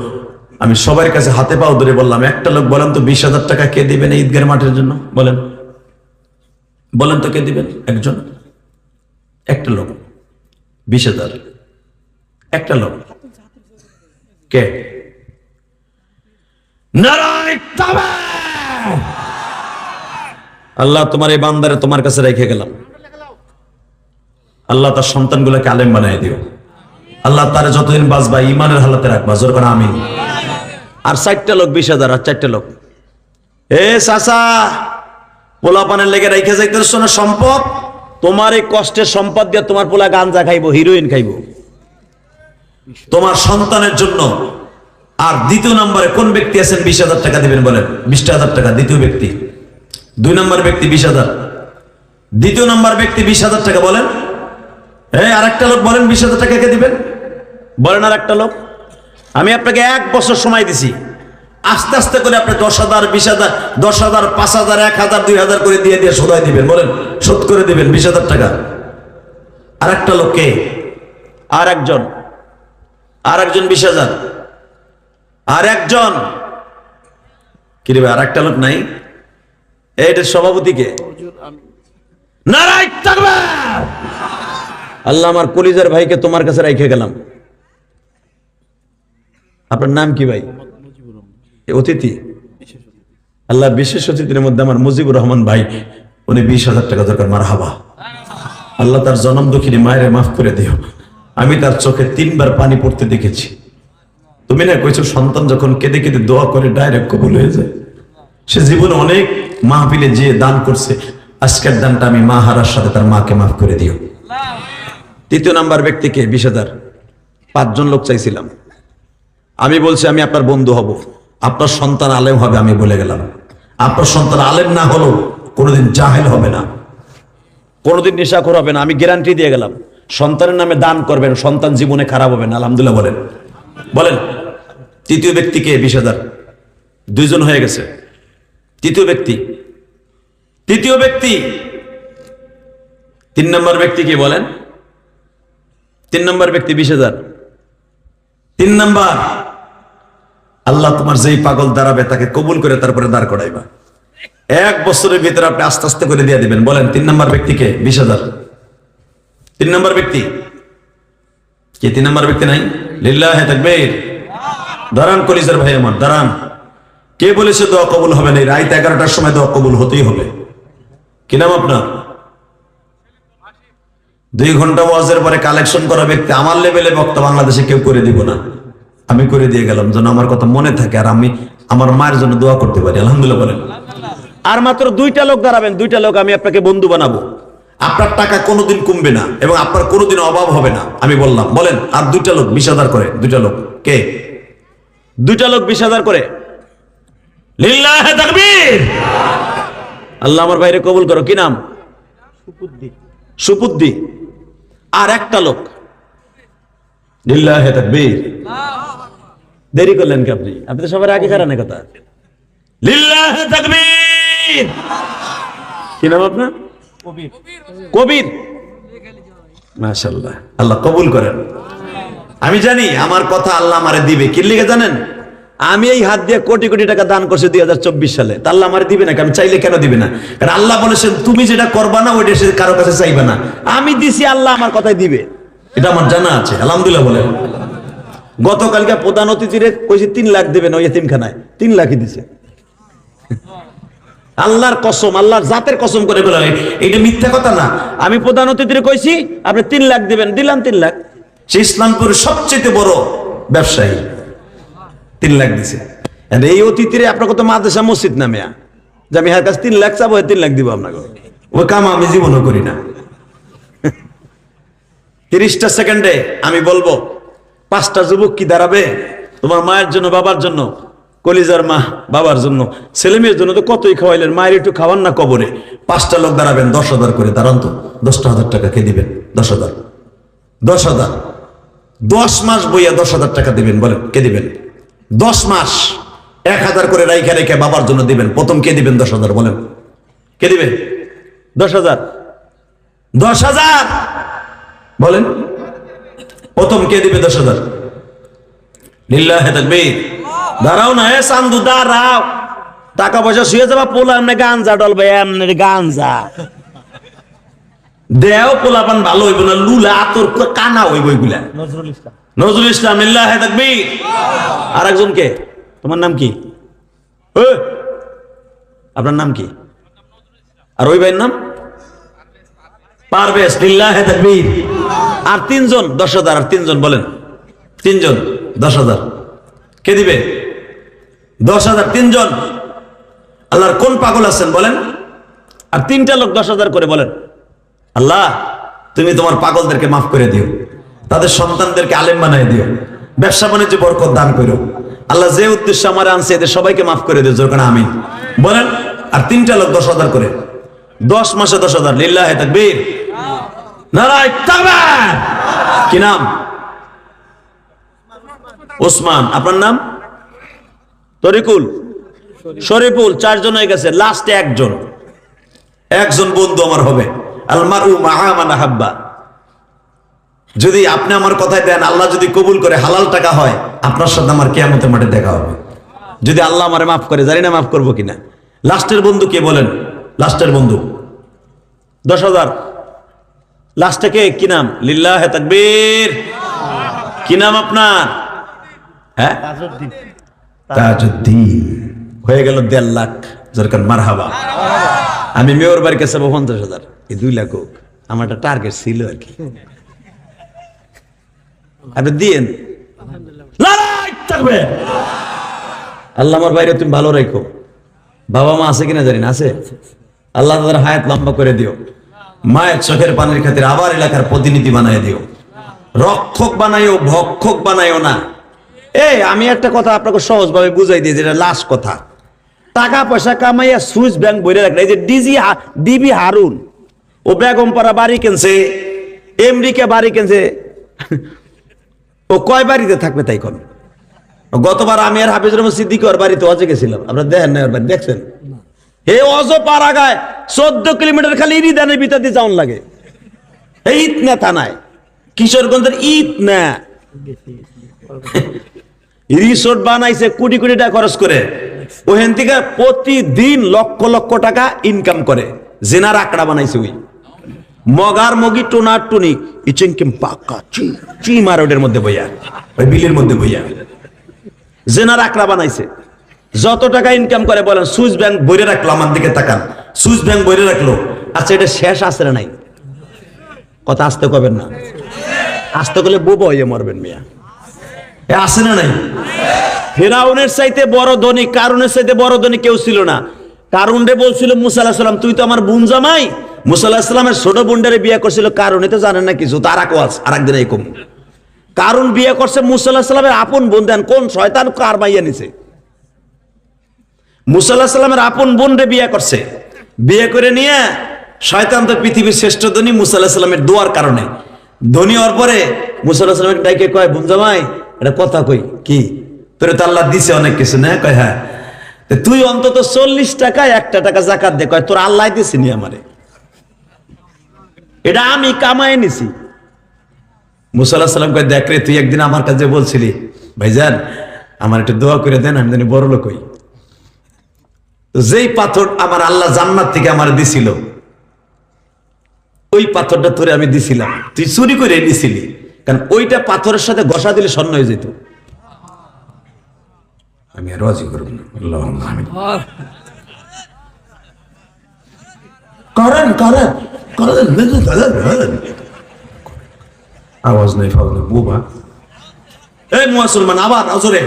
আমি সবার কাছে হাতে পাও ধরে বললাম একটা লোক বলেন তো 20,000 টাকা কে দিবেন এই ঈদগার মাঠের জন্য? বলেন, বলেন তো কে দিবেন? একজন, একটা লোক 20,000, একটা লোক কে? নারায়ে তাকবীর! আল্লাহ তোমার এই বান্দারে তোমার কাছে রেখে গেলাম। আল্লাহ তার সন্তানগুলোকে আলেম বানায় দিও। আল্লাহ তার যতদিন বাঁচবা ইমানের হালাতে রাখবা, জোর করে আমিন। আর 4টা লোক 20,000, আর 4টা লোক চাচা পোলা পানের লেগে রেখে যাইতেছ না সম্পদ, তোমার এই কষ্টের সম্পদ দিয়ে তোমার পোলা গাঞ্জা খাইবো, হিরোইন খাইবো তোমার সন্তানের জন্য। আর দ্বিতীয় নম্বরে কোন ব্যক্তি আছেন 20,000 টাকা দিবেন? বলেন 20,000 টাকা দ্বিতীয় ব্যক্তি। 2 নম্বর ব্যক্তি 20,000, দ্বিতীয় নম্বর ব্যক্তি 20,000 টাকা। বলেন আরেকটা লোক বলেন 20,000 টাকা কে দিবেন? বলেন আরেকটা লোক। আমি আপনাকে 1 বছর সময় দিছি, আস্তে আস্তে করে আপনি 10,000, 20,000, 10,000, 5,000, 1,000, 2,000 করে দিয়ে দিয়ে শোধাই দিবেন। বলেন শোধ করে দিবেন 20,000 টাকা। আরেকটা লোক কে? আরেকজন 20,000, আরেকজন কি রে? আরেকটা লোক নাই? এটা সভাপতিকে নারায়ে তাকবীর! আল্লাহ আমার কলিজার ভাইকে তোমার কাছে রেখে গেলাম। আপনার নাম কি ভাই? অতিথি। আল্লাহ বিশেষ অতিথির মধ্যে আমার মুজিবুর রহমান ভাই, উনি 20,000 টাকা দরকার। মারহাবা। আল্লাহ তার জনম দুঃখিনী মায়ের মাফ করে দিও। আমি তার চোখে 3 বার পানি পড়তে দেখেছি। তুমি না কইছো সন্তান যখন কেঁদে কেঁদে দোয়া করে ডাইরেক্ট কবুল হয়ে যায়। সে জীবনে অনেক মাহফিলে যে দান করছে, আজকের দানটা আমি মা হারার সাথে তার মাকে মাফ করে দিও। তৃতীয় নাম্বার ব্যক্তিকে 20,000, 5 জন লোক চাইছিলাম। আমি বলছি আমি আপনার বন্ধু হব, আপনার সন্তান আলেম হবে। আমি বলে গেলাম আপনার সন্তান আলেম না হলেও কোনোদিন জাহেল হবে না, কোনোদিন নেশাখোর হবে না। আমি গ্যারান্টি দিয়ে গেলাম সন্তানের নামে দান করবেন, সন্তান জীবনে খারাপ হবে না। আলহামদুলিল্লাহ বলেন বলেন। তৃতীয় ব্যক্তিকে 20,000, 2 জন হয়ে গেছে। তৃতীয় ব্যক্তি 3 নম্বর ব্যক্তি কি বলেন? 3 নম্বর ব্যক্তি 20,000। 3 নম্বর, আল্লাহ তোমার যেই পাগল দাঁড়াবে তাকে কবুল করে তারপরে দাঁড় করাইবা। 1 বছরের ভিতরে আপনি আস্তে আস্তে করে দিয়ে দিবেন। বলেন 3 নম্বর ব্যক্তিকে 20,000। 3 নম্বর ব্যক্তি কি? 3 নম্বর ব্যক্তি নাই? লিল্লাহি তাকবীর। দাঁড়ান কলিজার ভাই আমার, দাঁড়ান। কে বলেছে দোয়া কবুল হবে না? রাত 11টার সময় দোয়া কবুল হতেই হবে। কি নাম আপনার? 2 ঘন্টা ওয়াজের পরে কালেকশন করা ব্যক্তি আমার লেভেলে বক্তা বাংলাদেশে কেউ করে দিব না। আমি করে দিয়ে গেলাম যেন আমার কথা মনে থাকে আর আমি আমার মায়ের জন্য দোয়া করতে পারি। আলহামদুলিল্লাহ বলেন। আর মাত্র 2টা লোক দাঁড়াবেন, 2টা লোক আমি আপনাকে বন্ধু বানাবো। আপনার টাকা কোনোদিন কমবে না এবং আপনার কোনোদিন অভাব হবে না, আমি বললাম। বলেন। আর 2টা লোক 20,000 করে। 2টা লোক কে? 2টা লোক 20,000 করে। লিল্লাহি তাকবীর। আল্লাহ আমার ভাইরে কবুল করো। কি নাম? সুপুদ্দি। আর একটা লোক। লিল্লাহি তাকবীর। দেরি করলেন কি আপনি? আপনি তো সবার আগে কারণে কথা। লিল্লাহি তাকবীর। কি নাম আপনার? কবির। মাশাআল্লাহ, আল্লাহ কবুল করেন। আমি জানি আমার কথা আল্লাহ আমারে দিবে। কি লিখে জানেন? আমি এই হাত দিয়ে কোটি কোটি টাকা দান করছি 2024 সালে। তা আল্লাহ আমারে দিবে না? আমি চাইলে কেন দিবে না? কারণ আল্লাহ বলেছেন তুমি যেটা করবা না ওইটা সে কারো কাছে চাইবে না। আমি দিছি, আল্লাহ আমার কথাই দিবে, এটা আমার জানা আছে। আলহামদুলিল্লাহ বলেন। গতকালকে প্রধান অতিথিরে কইছি 3 লাখ দিবেন ওই এতিমখানায়, 3 লাখই দিছে। আল্লাহর কসম, আল্লাহর জাতের কসম করে বলে এটা মিথ্যা কথা না। আমি প্রধান অতিথিরে কইছি আপনি 3 লাখ দিবেন, দিলাম 3 লাখ। সে ইসলামপুরের সবচেয়ে বড় ব্যবসায়ী, 3 লাখ দিছে। এই অতিথিরে আপনার কত মাদ্রাসা মসজিদ না মেয়া যে আমি হার কাছে 3 লাখ চাবো 3 লাখ দিব আপনাকে? ওই কাম আমি জীবনও করি না। 30টা সেকেন্ডে আমি বলবো 5টা যুবক কি দাঁড়াবে তোমার মায়ের জন্য, বাবার জন্য, কলিজার মা বাবার জন্য, ছেলে মেয়ের জন্য তো কতই খাওয়াইলেন, মায়ের একটু খাওয়ান না কবরে। 5টা লোক দাঁড়াবেন, 10,000 করে। দাঁড়ান তো। 10,000 টাকা কে দিবেন? 10,000। 10,000। 10 মাস বইয়া 10,000 টাকা দিবেন। বলেন কে দিবেন? 10 মাস 1,000 করে রাইখা রেখে বাবার জন্য দিবেন। প্রথম কে দিবেন 10,000? বলেন কে দিবেন 10,000? 10,000 বলেন। প্রথম কে দিবে 10,000? লিল্লাহি তাকবীর। দাঁড়াও না, এ চান্দু দাঁড়াও। টাকা পয়সা শুয়ে যাবা, পোলা এমনি গাঞ্জা ডলবে, এমনি গাঞ্জা দেও। পোলাপান ভালো হইব না, লুলা আতর কানা হইব ওইগুলা। নজরুল ইসলাম। লিল্লাহি তাকবীর। আর একজন কে? তোমার নাম কি? আপনার নাম কি? আর ওই ভাইয়ের নাম? পারভেজ। লিল্লাহি তাকবীর। আর 3 জন 10,000। আর 3 জন বলেন। 3 জন 10,000 কে দিবে? 10,000 3 জন। আল্লাহর কোন পাগল আছেন বলেন? আর 3টা লোক 10,000 করে। বলেন আল্লাহ তুমি তোমার পাগলদেরকে মাফ করে দিও, তাদের সন্তানদেরকে আলেম বানাই দিও, ব্যবসা বাণিজ্যে বরকত দান করো। আল্লাহ যে উদ্দেশ্যে আমার আনছে এদের সবাইকে মাফ করে দিও। জোর করে আমিন বলেন। আর 3টা লোক 10,000 করে। 10 মাসে 10,000। লিল্লাহি তাকবীর। নারায়ে তাকবীর। কি নাম? ওসমান। আপনার নাম? তরিকুল, শরীফুল। 4 জন হয়ে গেছে। লাস্টে একজন বন্ধু আমার হবে। আল মারউ মাআ মান আহাব্বা। যদি আপনি আমার কথায় দেন, আল্লাহ যদি কবুল করে হালাল টাকা হয়, আপনার সাথে আমার কিয়ামতের মাঠে দেখা হবে। যদি আল্লাহ আমারে মাফ করে, জানি না মাফ করবো কিনা। লাস্টের বন্ধু কে বলেন? লাস্টের বন্ধু 10,000। লাস্টে কে? কি নাম? লিল্লাহি তাকবীর। কি নাম আপনার? হ্যাঁ, তাজউদ্দিন। হয়ে গেল 1.5 লাখ। জরকার মারহাবা। আমি মেয়র বাড়ির কাছে 50,000। এই 2 লাখ হোক, আমার একটা টার্গেট ছিল আর কি। আপনি দিয়েন। আল্লাহ আমার বাইরে তুমি ভালো রাখো। বাবা মা আছে কিনা জানি না, আছে? আল্লাহ তাদের হায়াত লম্বা করে দিও, মায়ের চোখের পানির খাতিরে আবার এলাকার প্রতিনিধি বানায় দিও, রক্ষক বানাইও, ভক্ষক বানাইও না। এই আমি একটা কথা আপনাকে সহজভাবে বুঝাই দিই, যেটা লাস্ট কথা। টাকা পয়সা কামাইয়া সুইস ব্যাংক বইরে রাখলে, এই যে ডিবি হারুন, ও বেগমপাড়া বাড়ি কিনছে, আমেরিকা বাড়ি কিনছে, ও কয় বাড়িতে থাকবে তাই কোন? গতবার আমি আর হাফিজুর রহমান সিদ্দিকী ওর বাড়িতে অজে গেছিলাম, আপনারা দেখেন না? ওর বাড়ি দেখছেন? হে অজ পাড়া গায় 14 কিলোমিটার খালি ইরিদানের ভিতর দিয়ে যাওয়ান লাগে। এই ইতনা থানায়, কিশোরগঞ্জের ইতনা রিসোর্ট বানাইছে কোটি কোটি টাকা খরচ করে, ওখান থেকে প্রতিদিন লক্ষ লক্ষ টাকা ইনকাম করে। জেনার আঁকড়া বানাইছে, ওই মগার মগি টোনার টুনি ইচিংকিম পাকা চি মারোডের মধ্যে বইয়া, ওই বিলের মধ্যে বইয়া জেনার আঁকড়া বানাইছে। যত টাকা ইনকাম করে বলেন, সুইস ব্যাংক বইরে রাখলো, আমার দিকে তাকান, সুইস ব্যাংক বইরে রাখলো। আচ্ছা, এটা শেষ আছে না নাই? কথা আসতে কবেন না, আসতে করলে বুবো হয়ে মরবেন মিয়া। আছে না নাই? ফেরাউনের চাইতে বড় ধনী, কারুনের চাইতে বড় ধনী কেউ ছিল না। কারুন রে বলছিল মুসা আলাইহিস সালাম, তুই তো আমার বোন জামাই। মুসা আলাইহিস সালামের ছোট বোনটারে বিয়ে করছিল কারুন, এ তো জানেন না কিছু, তার আকওয়াজ আরেকদিন এরকম। কারুন বিয়ে করছে মুসা আলাইহিস সালামের আপন বোন, দেন কোন শয়তান কার মাইয়া নিছে? মুসা আলাইহিস সালামের আপন বোন রে বিয়ে করছে, বিয়ে করে নিয়ে শয়তান তো পৃথিবীর শ্রেষ্ঠ ধনী মুসা আলাইহিস সালামের দোয়ার কারণে ধনী হওয়ার পরে মুসা আলাইহিস সালামের ডাইকে কয়, বোন জামাই এটা কথা কই, কি তোরে তো আল্লাহ দিছে অনেক কিছু না? কয় হ্যাঁ। তুই অন্তত 40 টাকায় 1 টাকা যাকাত দে। কয় তোর আল্লাহ দিছে নি আমারে, এটা আমি কামায় নিছি। মুসা আলাইহিস সালাম কয়, দেখ রে, তুই একদিন আমার কাছে বলছিলি ভাইজান আমার একটু দোয়া করে দেন, আমি জানি বড় লোক হই। তো যেই পাথর আমার আল্লাহ জান্নাত থেকে আমার দিছিল, ওই পাথরটা তোরে আমি দিছিলাম, তুই চুরি করে নিছিলি, কারণ ওইটা পাথরের সাথে ঘষা দিলে স্বর্ণ হয়ে যেত। আমি আর রাজি করব না। আল্লাহুম্মা আমিন। করেন করেন করেন, আওয়াজ নাই ফাউল বুবা। এই মুসলমান আবার নজরে,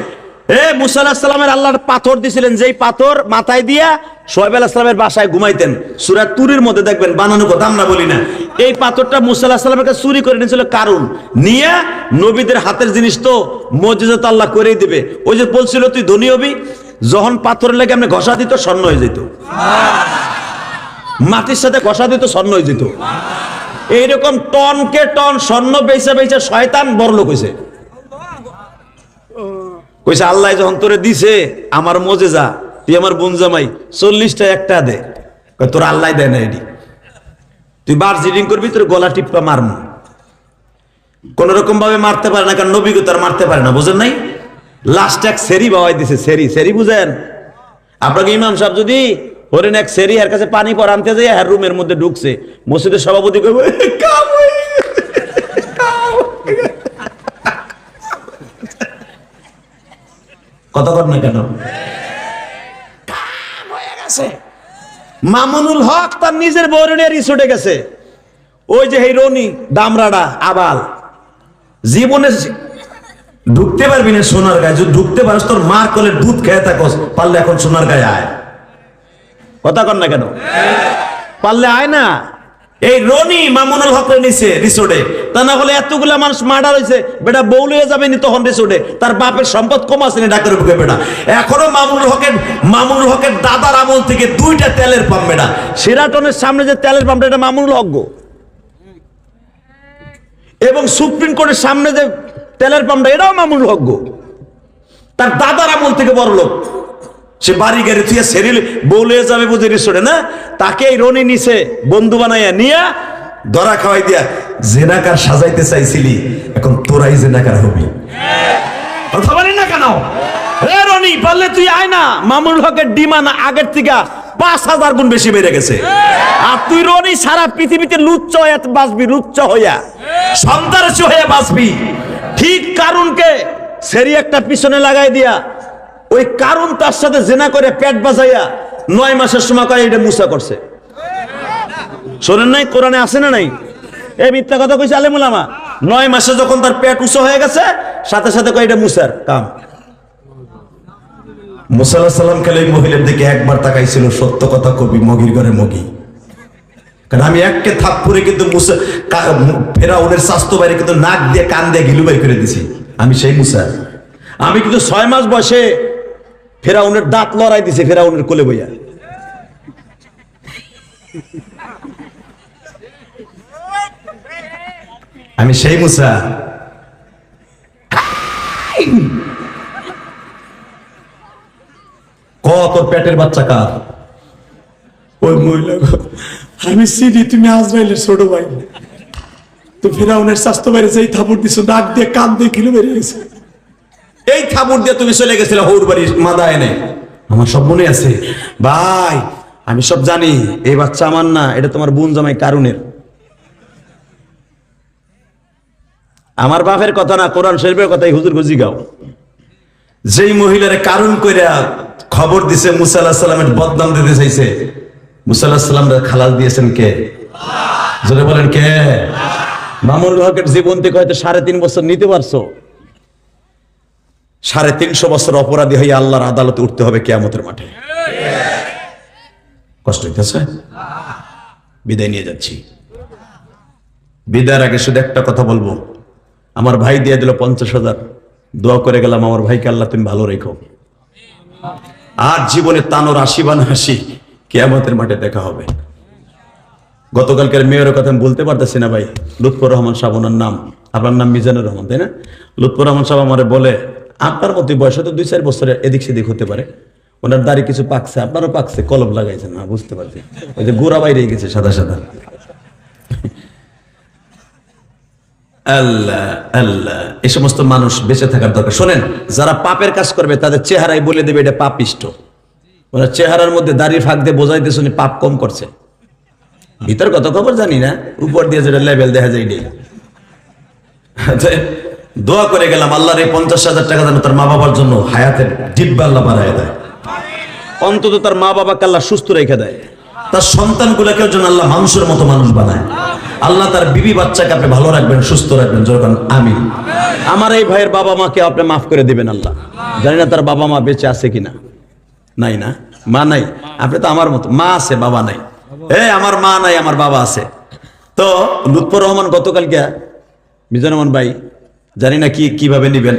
মুসা আলাইহিস সালামের আল্লাহর পাথর দিছিলেন, যেই পাথর মাথায় দিয়া শুআয়ব আলাইহিস সালামের বাসায় ঘুমাইতেন। সূরা তুরের মধ্যে দেখবেন, বানানো কথা আমরা বলি না। এই পাথরটা মুসা আলাইহিস সালামের কাছে চুরি করে নিয়েছিল কারুন, নিয়ে নবীদের হাতের জিনিস তো মুজিজা তো আল্লাহ করেই দিবে। ওই যে বলছিল তুই ধনী হবি, যখন পাথরের লেগে এমনি ঘষা দিত স্বর্ণ হয়ে যেত, মাটির সাথে ঘষা দিত স্বর্ণ হয়ে যেত। এইরকম টনকে টন স্বর্ণ বেচা বেচা শয়তান বড়লোক হয়েছে। কইছে আল্লাহ যখন তোরে দিছে আমার মজেজা, তুই আমার বোন জামাই, 40টা একটা দে। তোর আল্লাহ দেয় না, এটি তুই বার জিডিং করবি, তোর গলা টিপা মারমু। কোন রকম ভাবে মারতে পারে না, কারণ নবী তার মারতে পারে না, বুঝেন নাই? লাস্ট এক সেরি বাবাই দিছে, সেরি বুঝেন? আপনাকে ইমাম সাহেব যদি হরেন এক সেরি এর কাছে পানি পর আনতে যায়, হ্যার রুমের মধ্যে ঢুকছে, মসজিদের সভাপতি কইবে কথা বল না কেন? হয়ে গেছে। মামুনুল হক তার নিজের বউরে রিসোর্টে গেছে, ওই যে রনি দামরাডা আবাল, জীবনে ঢুকতে পারবি না সোনার গায়ে। যদি ঢুকতে পারিস তোর মার কোলে দুধ খেয়ে থাকস, পারলে এখন সোনার গায়ে আয়। কথা কর না কেন? পারলে আয় না। এই রনি মামুনুল হক নিছে রিসোর্টে, তা না হলে এতগুলা মানুষ মার্ডার হয়েছে, বেটা বউ লয়ে যাবে নি তখন রিসোর্টে। তার বাপের সম্পদ কম আছে না ডাক্তার বুকে বেটা। এখনো মামুনুল হকের দাদার আমল থেকে 2টা তেলের পাম্প বেটা। সেরাটনের সামনে যে তেলের পাম্পটা, এটা মামুনুল হক গো। এবং সুপ্রিম কোর্টের সামনে যে তেলের পাম্পটা, এটাও মামুনুল হক গো। তার দাদার আমল থেকে বড় লোক। সে বাড়ি গাড়ি তুই সেরিল বউ লয়ে যাবে বুঝে রিসোর্টে না, তাকে এই রনি নিছে বন্ধু বানাইয়া নিয়া ধরা খাওয়াই দিয়া, জেনাকার সাজাইতে চাইছিলি, এখন তোরাই জেনাকার হবি। কথা বলি না কেন? রে রনি, পারলে তুই আয় না। মামুনুল হকের ডিমান্ড আগের থেকে 5000 গুণ বেশি বেড়ে গেছে। আর তুই রনি সারা পৃথিবীতে লুচ্চ হয়ে বাঁচবি, লুচ্চ হইয়া সন্ত্রাসী হয়ে বাঁচবি। ঠিক কারুনকে সেরি একটা পিছনে লাগাই দিয়া, ওই কারুন তার সাথে জেনা করে পেট বাজাইয়া 9 মাসের সময় করে এটা মুসা করছে। শোনেন নাই? কোরআনে আছে না নাই? এই মিথ্যা কথা কইছে আলেম উলামা। 9 মাসে যখন তার পেট উঁচু হয়ে গেছে, সাথে সাথে কয় এটা মুসার কাম। মুসা আলাইহিস সালাম খালি মহিলার দিকে একবার তাকাইছিল, সত্য কথা কবি মগির ঘরে মগি। কারণ আমি একে থাপ্পড়ে কিন্তু ফেরাউনের স্বাস্থ্য বাইরে কিন্তু নাক দিয়ে কান দিয়ে গিলু বাই করে দিছি। আমি সেই মুসা, আমি কিন্তু 6 মাস বয়সে ফেরাউনের দাঁত লড়াই দিছে ফেরাউনের কোলে বইয়া। আমি সেই মুসা। কত পেটের বাচ্চা কার? ওই মহিলা, আমি চিনি তুমি আজরাইলের ছোট ভাই। তো ফেরাউনের স্বাস্থ্য বাইরে যেই থাপড় দিছো, নাক দিয়ে কান দিয়ে কিলো বেরিয়ে গেছে। এই থাপড় দিয়ে তুমি চলে গেছিলে হৌর বাড়ির মাদা এনে। আমার সব মনে আছে ভাই, আমি সব জানি। এই বাচ্চা আমার না, এটা তোমার বোন জামাই কারুনের। আমার বাপের কথা না, কোরআন শরীফের কথাই হুজুর গুজি গাও। যেই মহিলারে কারণ কইরা খবর দিছে মুসা আলাইহিস সালামের বদনাম দিতে চাইছে, মুসা আলাইহিস সালামরে খালাস দিয়েছেন কে? জোরে বলেন কে? মামুনুল হকের জীবন থেকে হয়তো 3.5 বছর নিতে পারছো। 350 বছর অপরাধী হয়ে আল্লাহর আদালতে উঠতে হবে কিয়ামতের মাঠে। কষ্ট হইতেছে? বিদায় নিয়ে যাচ্ছি। বিদায়ের আগে শুধু একটা কথা বলবো। আমার ভাই দিয়ে দিল 50,000, দোয়া করে গেলাম আমার ভাইকে আল্লাহ তুমি ভালো রেখো। আর জীবনে তানোর আশিবান হাসি, কিয়ামতের মাঠে দেখা হবে। গতকালকের মেয়ের কথা আমি বলতে পারতেছি না ভাই, লুৎফর রহমান সাহেব ওনার নাম, আপনার নাম মিজানুর রহমান তাই না? লুৎফর রহমান সাহেব আমারে বলে, আপনার মতো বয়স হয়তো 2-4 বছরের এদিক সেদিক হতে পারে, ওনার দাড়ি কিছু পাকছে, আপনারও পাকছে, কলম লাগাইছেন। না বুঝতে পারছি, ওই যে গোড়া বাইরে গেছে সাদা সাদা। আল্লাহ আল্লাহ, এই সমস্ত মানুষ বেঁচে থাকার দরকার। শোনেন, যারা পাপের কাজ করবে তাদের চেহারাই বলে দেবে এটা পাপিষ্ট। ওনার চেহারার মধ্যে দাড়ি ফাঁক দিয়ে বোঝাইতেছে উনি পাপ কম করছে। ভিতর কত খবর জানি না, উপর দিয়ে যেটা লেভেল দেখা যায়। দোয়া করে গেলাম আল্লাহর এই 50,000 টাকা যেন তার মা বাবার জন্য হায়াতের ডিব্বা আল্লাহ বাড়ায় দেয়, অন্তত তার মা বাবাকে আল্লাহ সুস্থ রেখে দেয়, তার সন্তানগুলোকেও যেন আল্লাহ মানুষের মতো মানুষ বানায়। আল্লাহ তার বিবি বাচ্চাকে আপনি ভালো রাখবেন, সুস্থ রাখবেন, যখন আমি আমার এই ভাইয়ের বাবা মাকে আপনি মাফ করে দিবেন আল্লাহ। জানি না তার বাবা মা বেঁচে আছে কিনা। নাই না, মা নাই। আপনি তো আমার মতো, মা আছে বাবা নাই। আমার মা নাই, আমার বাবা আছে। তো লুৎফর রহমান গতকালকে মিজানুর রহমান ভাই, জানি না কিভাবে নিবেন,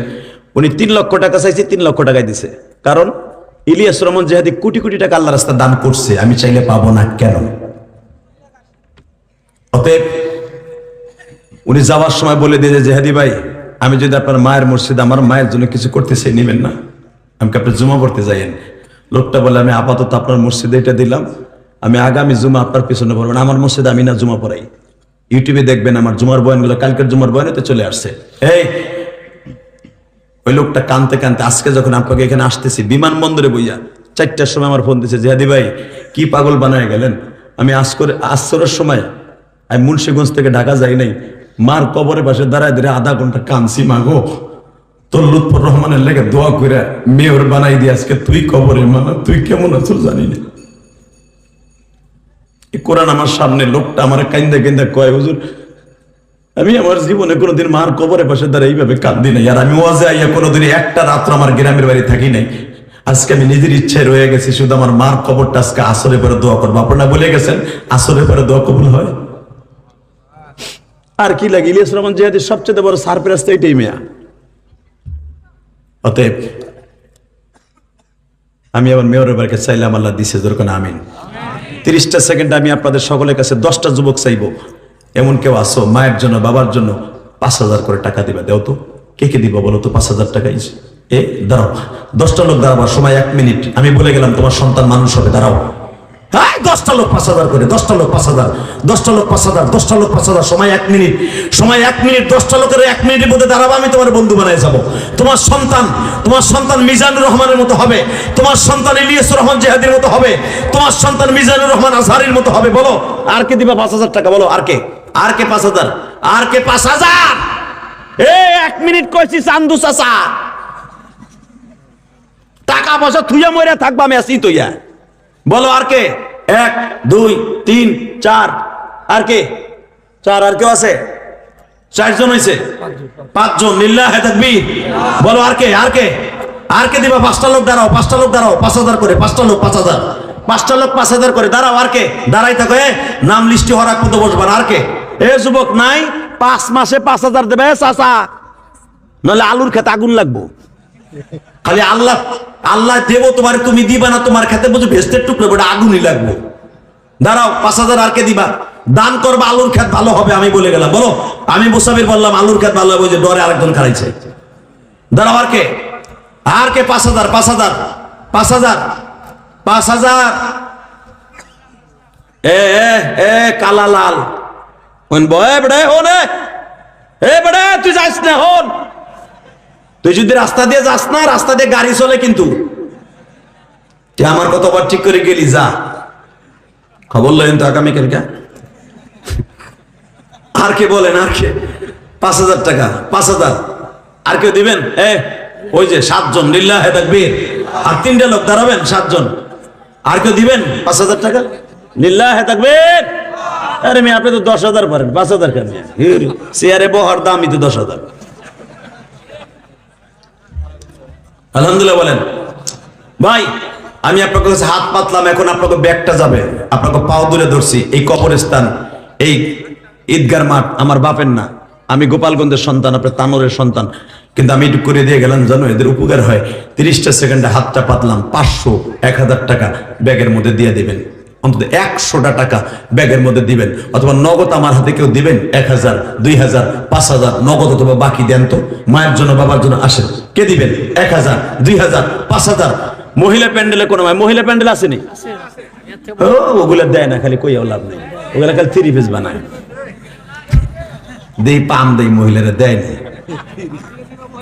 উনি 3 লক্ষ টাকা চাইছে, 3 লক্ষ টাকায় দিছে। কারণ ইলিয়াস রহমান জিহাদি কোটি কোটি টাকা আল্লাহ রাস্তায় দান করছে, আমি চাইলে পাবো না কেন? অতএব উনি যাওয়ার সময় বলে দিয়ে যে, জেহাদি ভাই, আমি যদি আপনার মায়ের মসজিদ আমার মায়ের জন্য কিছু করতে চাই, নিবেন না? আমাকে আপনি জুমা পড়তে যাইয়েন। লোকটা বলে, আমি আপাতত আপনার মসজিদে এটা দিলাম, আমি আগামী জুমা আপনার পিছনে পড়বেন। আমার মসজিদে আমি না জুমা পড়াই, ইউটিউবে দেখবেন আমার জুমার বয়ানগুলো, কালকের জুমার বয়ানেতে চলে আসছে। ওই লোকটা কানতে কানতে, আজকে যখন আপনাকে এখানে আসতেছি বিমানবন্দরে বইয়া 4টার সময় আমার ফোন দিচ্ছে, জেহাদি ভাই কি পাগল বানায় গেলেন। আমি আসরের সময় আমি মুন্সিগঞ্জ থেকে ঢাকা যাই নাই, মার কবরের পাশে দাঁড়ায় ধরে আধা ঘন্টা কানছি, মাগো তোর লুৎফর রহমানের লেগে দোয়া করে মেয়র বানাই দিয়ে আজকে তুই কবরে, মা তুই কেমন আছো জানি না। কোরআন আমার সামনে, লোকটা আমার কান্দা কান্দা কয়, হুজুর আমি আমার জীবনে কোনোদিন মার কবরের পাশে দাঁড়ায় এইভাবে কাঁদি নাই। আর আমি ওয়াজে আইয়া কোনোদিন একটা রাত্র আমার গ্রামের বাড়ি থাকি নাই। আজকে আমি নিজের ইচ্ছায় রয়ে গেছি, শুধু আমার মার কবরটা আজকে আসরে পরে দোয়া করবো। আপনারা বলে গেছেন আসরে পরে দোয়া কবুল হয়। আর কি লাগে, ইলিয়াস রহমান জিহাদির সবচেয়ে বড় সারপ্রাইজ তো এইটাই মেয়া। অতএব আমি আবার মেয়রের বাড়িকে চাইলাম, আল্লাহ দিছে, যেরকম আমিন। 30টা সেকেন্ড আমি আপনাদের সকলের কাছে 10টা যুবক চাইবো, এমন কেউ আসো মায়ের জন্য বাবার জন্য 5,000 করে টাকা দিবে, দেও তো। কে কে দিব বলো তো? 5,000 টাকা। দাঁড়াও, 10টা লোক দাঁড়াবার সময় 1 মিনিট। আমি বলে গেলাম তোমার সন্তান মানুষ হবে, দাঁড়াও। 10টা লোক 5,000 করে, 10টা লোক 5,000, 10টা লোক 5,000, 10টা লোক 5,000, সময় 1 মিনিট, সময় 1 মিনিট। 10টা লোকের 1 মিনিটের মধ্যে দাঁড়াবো, আমি তোমার বন্ধু বানায় যাবো। তোমার সন্তান মিজানুর রহমানের মতো হবে, তোমার সন্তান ইলিয়াস রহমান জিহাদির মতো হবে, তোমার সন্তান মিজানুর রহমান আজহারির মতো হবে। বলো আর কে দিবা 5,000 টাকা? বলো আর কে? আর কে 5,000? আর কে 5,000? 1 মিনিট কইছি চান্দু চাচা, টাকা পয়সা থুইয়া মইরা থাকবা, আমি আসি তৈয়া। বলো আর কে? 1 2 3 4। আর কে? 4। আর কেউ আছে? 4 জন হয়েছে, 5 জন। লিল্লাহে তাকবীর। বলো আর কে? আর কে? আর কে দিবা? 5টা লোক দাঁড়াও, 5টা লোক দাঁড়াও, 5000 করে, 5টা লোক 5000, 5টা লোক 5000 করে দাঁড়াও। আর কে দাঁড়াই থাকো? নাম লিস্টি হওয়ার আগ পর্যন্ত বসবা না। আর কে? যুবক নাই? 5 মাসে 5000 দেবে চাচা, নলে আলুর খেতে আগুন লাগবো। খালি আল্লাহ আল্লাহ দেবো তোমার, তুমি দিবা না, তোমার খেতে বুঝে ভেস্তের টুকরো বড় আগুনই লাগবো। দাঁড়াও, 5000 আর কে দিবা? দান করবা, আলুর খেত ভালো হবে, আমি বলে গেলাম। বলো, আমি মুসাফির বললাম আলুর খেত ভালো হবে, যে ডরে আরেকজন খারাইছে। দাঁড়াও, আর কে? আর কে? 5000, 5000, 5000, 5000। কালা লাল বেড়ে তুই যাস না। হন, তুই যদি রাস্তা দিয়ে যাস না, রাস্তা দিয়ে গাড়ি চলে কিন্তু। তুই আমার কতবার ঠিক করে গেলি, যা খবর লইন তো আগামীকালকে। আর কে বলেন? আর কে? 5000 টাকা, 5000। আর কেউ দিবেন? ওই যে 7 জন লিল্লাহে তাকবীর। আর 3টা লোক দাঁড়াবেন, 7 জন। আর কেউ দিবেন 5000 টাকা? লিল্লাহে তাকবীর। আরে মেয়ে, আপনি তো 10,000 পারেন, 5000 কেন? চেয়ারে বহার দামই তো 10,000। আলহামদুলিল্লাহ বলেন। ভাই, আমি আপনার কাছে হাত পাতলাম, এখন আপনাকে ব্যাগটা যাবে, আপনাকে পাও দূরে ধরছি। এই কবরস্থান, এই ঈদগার মাঠ আমার বাপের না, আমি গোপালগঞ্জের সন্তান, আপনার তানোরের সন্তান। কিন্তু আমি একটু করে দিয়ে গেলাম, জানো এদের উপকার হয়। 30টা সেকেন্ডে হাতটা পাতলাম, 500, 1000 টাকা ব্যাগের মধ্যে দিয়ে দিবেন, অন্তত 100টা টাকা ব্যাগের মধ্যে দিবেন, অথবা নগদ আমার হাতে কেউ দিবেন 1000, 2000, 5000 নগদ, অথবা বাকি দেন তো মায়ের জন্য, বাবার জন্য। আসেন, কে দিবেন? 1000, 2000, 5000। মহিলা প্যান্ডেলে কোনো মহিলা প্যান্ডেল আসেনি? ওগুলা দেয় না, খালি কইয়াও লাভ নেই, ওগুলা খালি 3 পিস বানায়। দেই পাম দেই, মহিলারা দেয় না।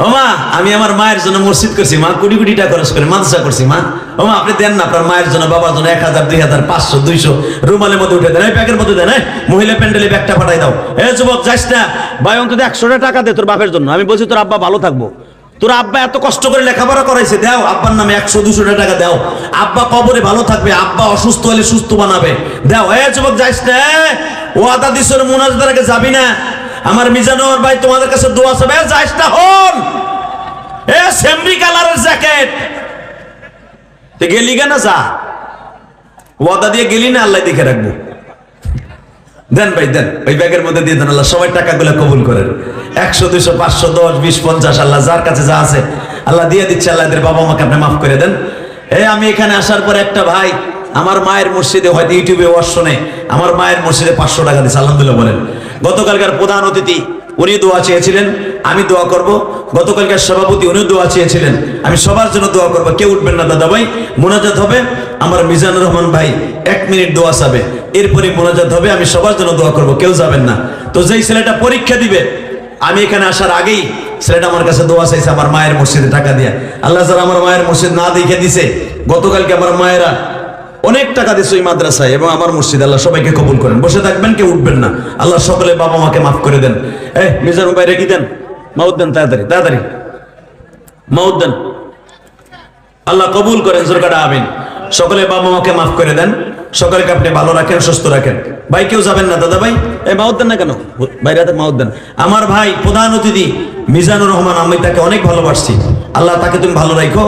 ওমা, আমি আমার মায়ের জন্য মসজিদ করছি মা, কোটি কোটি টাকা খরচ করে মাদ্রাসা করছি মা। ওমা, আপনি দেন না আপনার মায়ের জন্য, বাবার জন্য 1000, 2000, 500, 200 রুমালের মধ্যে উঠে দেন, ব্যাগের মধ্যে দেন। মহিলা প্যান্ডেলে ব্যাগটা পাঠাই দাও। যুবক যাস না ভাই, অন্তত 100টা টাকা দে তোর বাপের জন্য। আমি বলছি তোর আব্বা ভালো থাকবো, তোর আব্বা এত কষ্ট করে লেখাপড়া করাইছে, দাও আব্বার নামে 100-200 টাকা দাও। আব্বা কবরে ভালো থাকবে, আব্বা অসুস্থ হলে সুস্থ বানাবে, দাও। যুবক যাস না, ওয়াদা দিছর মুনাজাতের আগে যাবি না। আমার মিজানুর ভাই তোমাদের কাছে দোয়া চাবে, যাস না। হন, সেমরি কালারের জ্যাকেট গেলি কেন? যা, ওয়াদা দিয়ে গেলি না, আল্লাহ দেখে রাখবো। দেন ভাই, দেন, ওই ব্যাগের মধ্যে দিয়ে দেন। আল্লাহ সবাই টাকাগুলো কবুল করেন। 100, 200, 500, 10, 20, 50, আল্লাহ যার কাছে যা আছে আল্লাহ দিয়ে দিচ্ছে। আল্লাহ এদের বাবা মাকে আপনি মাফ করে দেন। আমি এখানে আসার পর একটা ভাই আমার মায়ের মসজিদে, হয়তো ইউটিউবে ওয়াজ শুনে, আমার মায়ের মসজিদে 500 টাকা দিচ্ছে। আলহামদুলিল্লাহ বলেন। গতকালকার প্রধান অতিথি উনি দোয়া চেয়েছিলেন, আমি দোয়া করব। গতকালকার সভাপতি উনি দোয়া চেয়েছিলেন, আমি সবার জন্য দোয়া করবো। কেউ উঠবেন না দাদা ভাই, মোনাজাত হবে। আমার মিজানুর রহমান ভাই 1 মিনিট দোয়া চাবে, এরপরে মোনাজাত হবে। আমি সবার জন্য দোয়া করব, কেউ যাবেন না। তো যেই ছেলেটা পরীক্ষা দিবে, আমি এখানে আসার আগেই ছেলেটা আমার কাছে দোয়া চাইছে আমার মায়ের মসজিদে টাকা দিয়ে। আল্লাহ যারা আমার মায়ের মসজিদ না দেখে দিছে, গতকালকে আমার মায়েরা অনেক টাকা দিচ্ছে ওই মাদ্রাসায় এবং আমার মসজিদ। আল্লাহ সবাইকে কবুল করেন। বসে থাকবেন, কেউ উঠবেন না। আল্লাহ সকলে বাবা মাকে মাফ করে দেন। মিজানুর ভাই রেখে দেন, মাউদ দেন, তাড়াতাড়ি তাড়াতাড়ি মাউদ দেন। আল্লাহ কবুল করেন, জোরকাটা আমিন। সকলে বাবা মাকে মাফ করে দেন, সকলকে আপনি ভালো রাখেন, সুস্থ রাখেন। ভাই কেউ যাবেন না দাদা ভাই, মাউদ দেন না কেন? বাইরে মাউদ দেন। আমার ভাই প্রধান অতিথি মিজানুর রহমান, আমি তাকে অনেক ভালোবাসছি, আল্লাহ তাকে তুমি ভালো রাখো।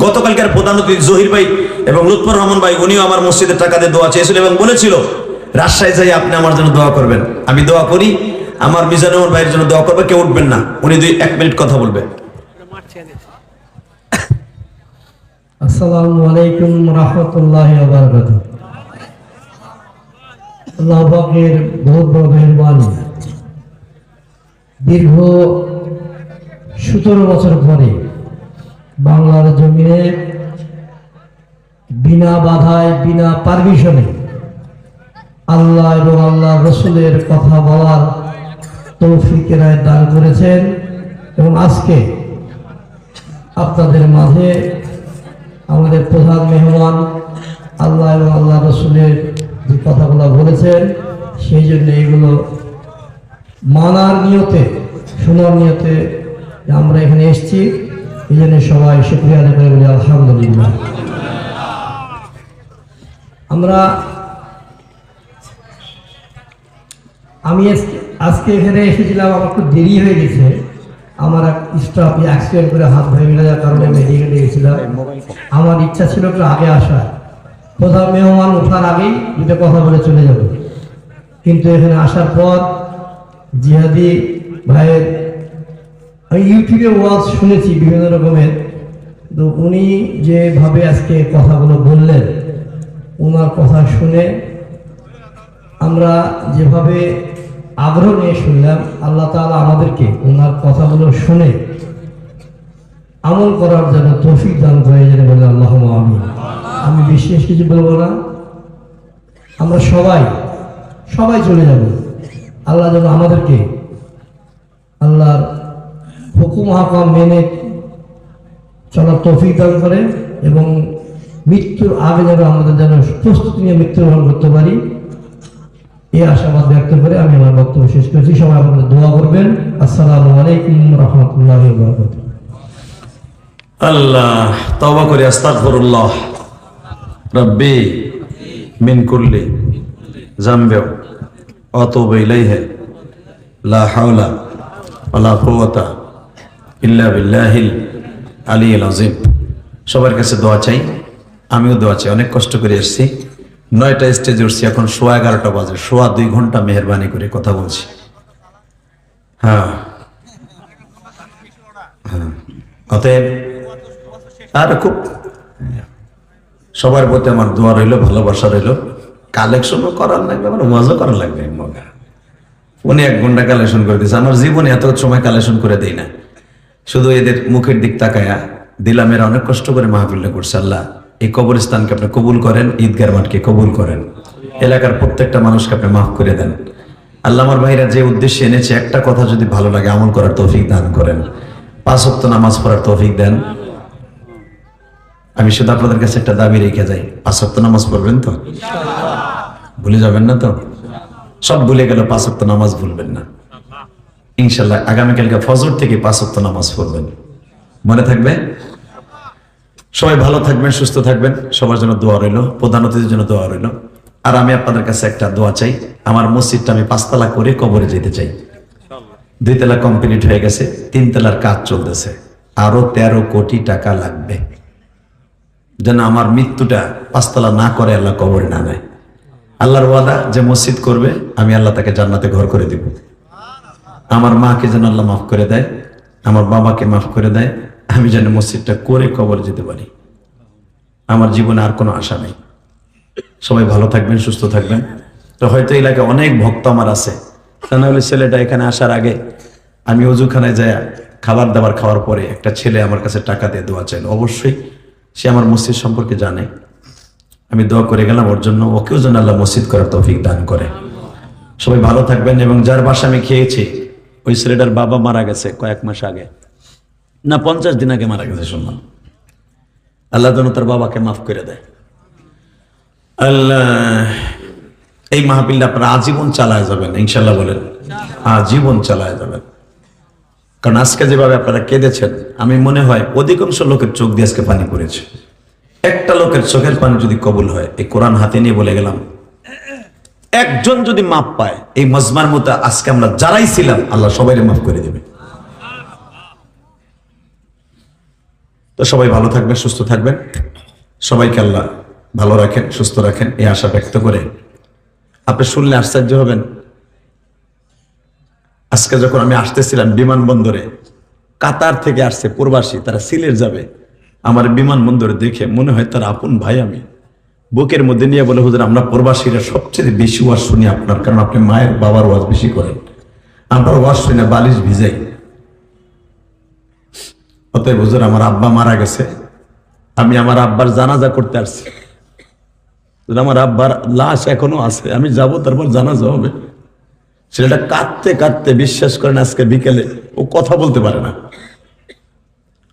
গতকালকার প্রধান অতিথি জহির ভাই এবং লুৎফর রহমান ভাই, উনিও আমার মসজিদের টাকা দিয়ে দোয়া চেয়েছিল এবং বলেছিল রাজশাহী যাই আপনি আমার জন্য দোয়া করবেন। আমি দোয়া করি, আমার মিজানুর রহমান ভাইয়ের জন্য দোয়া করবে। কেউ উঠবেন না, উনি 1 মিনিট কথা বলবে। আসসালামু আলাইকুম রাহমাতুল্লাহি ওয়া বারাকাতুহু। আল্লাহ পাকের বহুত বড় মেহেরবানি, দীর্ঘ 17 বছর পরে বাংলার জমিনে বিনা বাধায়, বিনা পারমিশনে আল্লাহ এবং আল্লাহ রসুলের কথা বলার তৌফিক এনায়েত দান করেছেন। এবং আজকে আপনাদের মাঝে আমাদের প্রধান মেহমান আল্লাহ এবং আল্লাহ রসুলের যে কথাগুলো বলেছেন, সেই জন্য এগুলো মানার নিয়তে, শোনার নিয়তে আমরা এখানে এসেছি। এই জন্য সবাই শুকরিয়া আদায় করে বলি আলহামদুলিল্লাহ। আমি আজকে এখানে এসেছিলাম, আমার একটু দেরি হয়ে গেছে, আমার এক স্টাফ অ্যাক্সিডেন্ট করে হাত ভেঙে যাওয়ার কারণে মেডিকেলে গেছিলাম। আমার ইচ্ছা ছিল একটু আগে আসার, প্রধান মেহমান ওঠার আগেই দুটো কথা বলে চলে যাব, কিন্তু এখানে আসার পর জিহাদি ভাইয়ের আমি ইউটিউবে ওয়াজ শুনেছি বিভিন্ন রকমের, তো উনি যেভাবে আজকে কথাগুলো বললেন, ওনার কথা শুনে আমরা যেভাবে আগ্রহ নিয়ে শুনলাম, আল্লাহ তাআলা আমাদেরকে ওনার কথাগুলো শুনে আমল করার জন্য তৌফিক দান করে যেন বলে আল্লাহুম্মা আমিন। আমি বিশেষ কিছু বলবো না, আমরা সবাই চলে যাব। আল্লাহ যেন আমাদেরকে আল্লাহর হুকুম হাকাম মেনে চলার তৌফিক দান করে এবং মৃত্যুর আগে যেন আমাদের যেন প্রস্তুতি নিয়ে মৃত্যুবরণ করতে পারি, এই আশাবাদ ব্যক্ত করে আমি আমার বক্তব্য শেষ করছি। সবাই আমাদের দোয়া করবেন। আসসালামু আলাইকুম রাহমাতুল্লাহি ওয়া বারাকাতুহু। আল্লাহ তওবা করি, আস্তাগফিরুল্লাহ রব্বি মিন কুল্লি যামবি ওয়া আতুবু ইলাইহি লা হাওলা ওয়ালা কুওয়াতা ইল্লা বিল্লাহিল আলিয়্যিল আযীম। সবার কাছে দোয়া চাই, আমিও দোয়া চাই। অনেক কষ্ট করে এসেছি, 9টা স্টেজে উঠছি, এখন 11:15 বাজে, 2.5 ঘন্টা মেহরবানি করে কথা বলছি। হ্যাঁ, অতএব আর খুব সবার প্রতি আমার দোয়া রইল, ভালোবাসা রইল। কালেকশনও করার লাগবে, আমার ওয়াজও করার লাগবে। উনি 1 ঘন্টা কালেকশন করে দিয়েছে, আমার জীবনে এত সময় কালেকশন করে দেই না। শুধু এদের মুখের দিক তাকায়া দিলাম, এরা অনেক কষ্ট করে মাহফিলটা করছে। আল্লাহ এই কবরস্থানকে আপনি কবুল করেন, ঈদগার মাঠকে কবুল করেন, এলাকার প্রত্যেকটা মানুষকে আপনি মাফ করে দেন। আল্লাহ আমার ভাইরা যে উদ্দেশ্যে এনেছে, একটা কথা যদি ভালো লাগে আমল করার তৌফিক দান করেন, 5 ওয়াক্ত নামাজ পড়ার তৌফিক দেন। আমি শুধু আপনাদের কাছে একটা দাবি রেখে যাই, 5 ওয়াক্ত নামাজ পড়বেন তো? ভুলে যাবেন না তো? সব ভুলে গেল, 5 ওয়াক্ত নামাজ ভুলবেন না ইনশাল্লাহ। আগামীকালকে ফজর থেকে 5 ওয়াক্ত নামাজ পড়বেন, মনে থাকবে? সবাই ভালো থাকবেন, সুস্থ থাকবেন, সবার জন্য দোয়া রইল, প্রধান অতিথির জন্য দোয়া রইল। আর আমি আপনাদের কাছে একটা দোয়া চাই, আমার মসজিদটা আমি 5 তলা করে কবরে যেতে চাই। 2 তলা কমপ্লিট হয়ে গেছে, 3 তলার কাজ চলতেছে, আরো 13 কোটি টাকা লাগবে, যেন আমার মৃত্যুটা 5 তলা না করে আল্লাহ কবরে না নেয়। আল্লাহর ওয়াদা, যে মসজিদ করবে আমি আল্লাহ তাকে জান্নাতে ঘর করে দিব। আমার মাকে যেন আল্লাহ মাফ করে দেয়, আমার বাবাকে মাফ করে দেয়, আমি যেন মসজিদটা করে কবরে যেতে পারি। আমার জীবনে আর কোনো আশা নেই। সবাই ভালো থাকবেন, সুস্থ থাকবেন। তো হয়তো এলাকায় অনেক ভক্ত আমার আছে, তা না হলে ছেলেটা এখানে আসার আগে আমি অজুখানায় যাই, খাবার দাবার খাওয়ার পরে একটা ছেলে আমার কাছে টাকা দিয়ে দোয়া চাইল। অবশ্যই সে আমার মসজিদ সম্পর্কে জানে, আমি দোয়া করে গেলাম ওর জন্য, ওকেও যেন আল্লাহ মসজিদ করার তৌফিক দান করে। সবাই ভালো থাকবেন। এবং যার বাসা আমি খেয়েছি, ওই ছেলেটার বাবা মারা গেছে কয়েক মাস আগে, না 50 দিন আগে মারা গেছে শুনলাম। আল্লাহ যেন তার বাবাকে মাফ করে দেয়। আল্লাহ এই মাহফিলটা আপনারা আজীবন চালায় যাবেন ইনশাল্লাহ, বলেন আজীবন চালায় যাবেন। কারণ আজকে যেভাবে আপনারা কেঁদেছেন, আমি মনে হয় অধিকাংশ লোকের চোখ দিয়ে আজকে পানি পড়েছে। একটা লোকের চোখের পানি যদি কবুল হয়, এই কোরআন হাতে নিয়ে বলে গেলাম, একজন যদি মাপ পায়, এই মজমার মতো আজকে আমরা যারাই ছিলাম, আল্লাহ সবাই মাফ করে দেবে। তো সবাই ভালো থাকবেন, সুস্থ থাকবেন, সবাইকে আল্লাহ ভালো রাখেন, সুস্থ রাখেন, এই আশা ব্যক্ত করে আপনি শুনলে আশ্চর্য হবেন। আজকে যখন আমি আসতেছিলাম বিমানবন্দরে, কাতার থেকে আসছে প্রবাসী, তারা সিলেট যাবে, আমার বিমানবন্দরে দেখে মনে হয় তার আপন ভাই। আমি বুকের মধ্যে নিয়ে বলে, হুজুর আমরা প্রবাসীরা সবচেয়ে বেশি ওয়াজ শুনি আপনার, কারণ আপনি মায়ের বাবার ওয়াজ বেশি করেন, আমরা ওয়াজ শুনি না, বালিশ ভিজাই। অতএব হুজুর আমার আব্বা মারা গেছে, আমি আমার আব্বার জানাজা করতে আসছি, আমার আব্বার লাশ এখনো আছে, আমি যাব, তারপর জানাজা হবে। ছেলেটা কাঁদতে কাঁদতে, বিশ্বাস করেন আজকে বিকেলে ও কথা বলতে পারে না।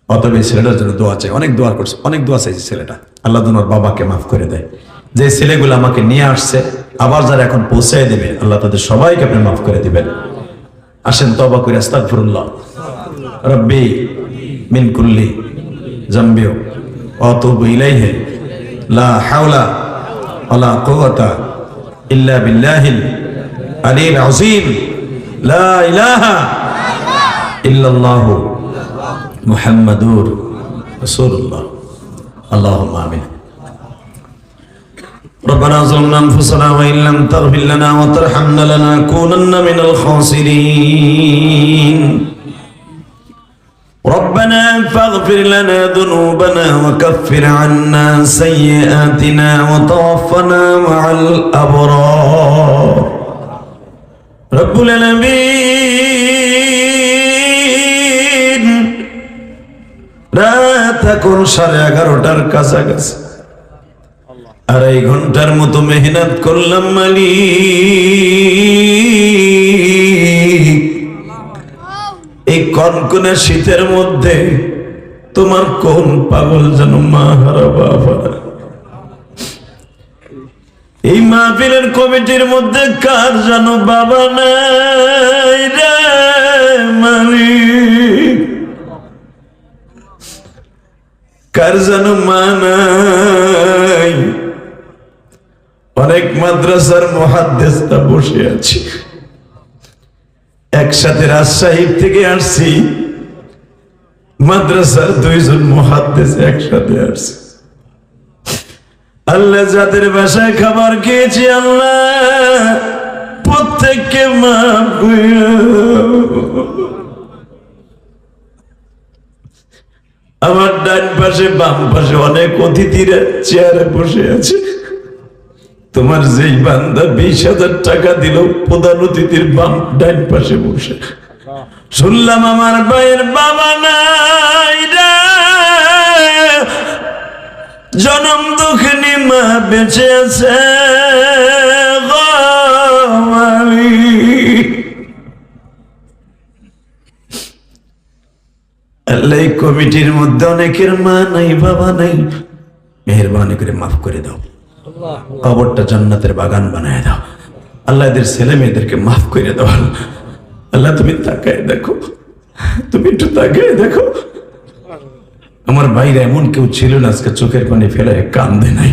অতএব এই ছেলেটার জন্য দোয়া চাই, অনেক দোয়া করছে, অনেক দোয়া চাইছে ছেলেটা, আল্লাহ তোমার বাবাকে মাফ করে দেয়। যে ছেলেগুলো আমাকে নিয়ে আসছে, আবার যারা এখন পৌঁছায় দেবে, আল্লাহ তাদের সবাইকে আপনি মাফ করে দিবেন। আসেন তওবা করে আস্তাগফিরুল্লাহ রব্বি মিন কুল্লি যামবি ওয়া আতুবু ইলাইহি লা হাওলা ওয়ালা কুওয়াতা ইল্লা বিল্লাহিল আলিয়্যিল আযীম লা ইলাহা ইল্লাল্লাহু মুহাম্মাদুর রাসূলুল্লাহ। আল্লাহুম্মা আমিন। ربنا ظلمنا أنفسنا وإن لم تغفر لنا وترحمنا لنكونن من الخاسرين. ربنا فاغفر لنا ذنوبنا وكفر عنا سيئاتنا وتوفنا مع الأبرار. رب العالمين রাত এখন 11:30টার কাছাকাছি, 2.5 ঘন্টার মতো মেহনত করলাম মালিক। এই কনকনে শীতের মধ্যে তোমার কোন পাগল যেন মা হারা বাবা। এই মাহফিলের কমিটির মধ্যে কার যেন বাবা নাই রে মালিক, কার যেন মা নাই। অনেক মাদ্রাসার মুহাদ্দিসরা বসে আছে, একসাথে রাজশাহী থেকে আসছি, মাদ্রাসার 2 জন মুহাদ্দিস একসাথে আসছে। আল্লাহ যাদের বাসায় খাবার খেয়েছি আল্লাহ প্রত্যেককে মাফ কইরা। আমার ডান পাশে বাম পাশে অনেক অতিথিরা চেয়ারে বসে আছে। তোমার যেই বান্দা 20,000 টাকা দিল প্রধান অতিথির বাম ডান পাশে বসে, শুনলাম আমার ভাইয়ের বাবা নাই রে, জনম দুঃখিনী মা বেঁচে আছে। আল্লাহ কমিটির মধ্যে অনেকের মা নাই বাবা নাই, মেহেরবানি করে মাফ করে দাও, কবরটা জান্নাতের বাগান বানায় দাও। আল্লাহ এদের ছেলে মেয়েদেরকে মাফ করে দাও। আল্লাহ তুমি তাকায় দেখো, তুমি একটু তাকায় দেখো। আমার ভাইরা এমন কেউ ছিল না আজকে চোখের পানি ফেলে কান্দে নাই।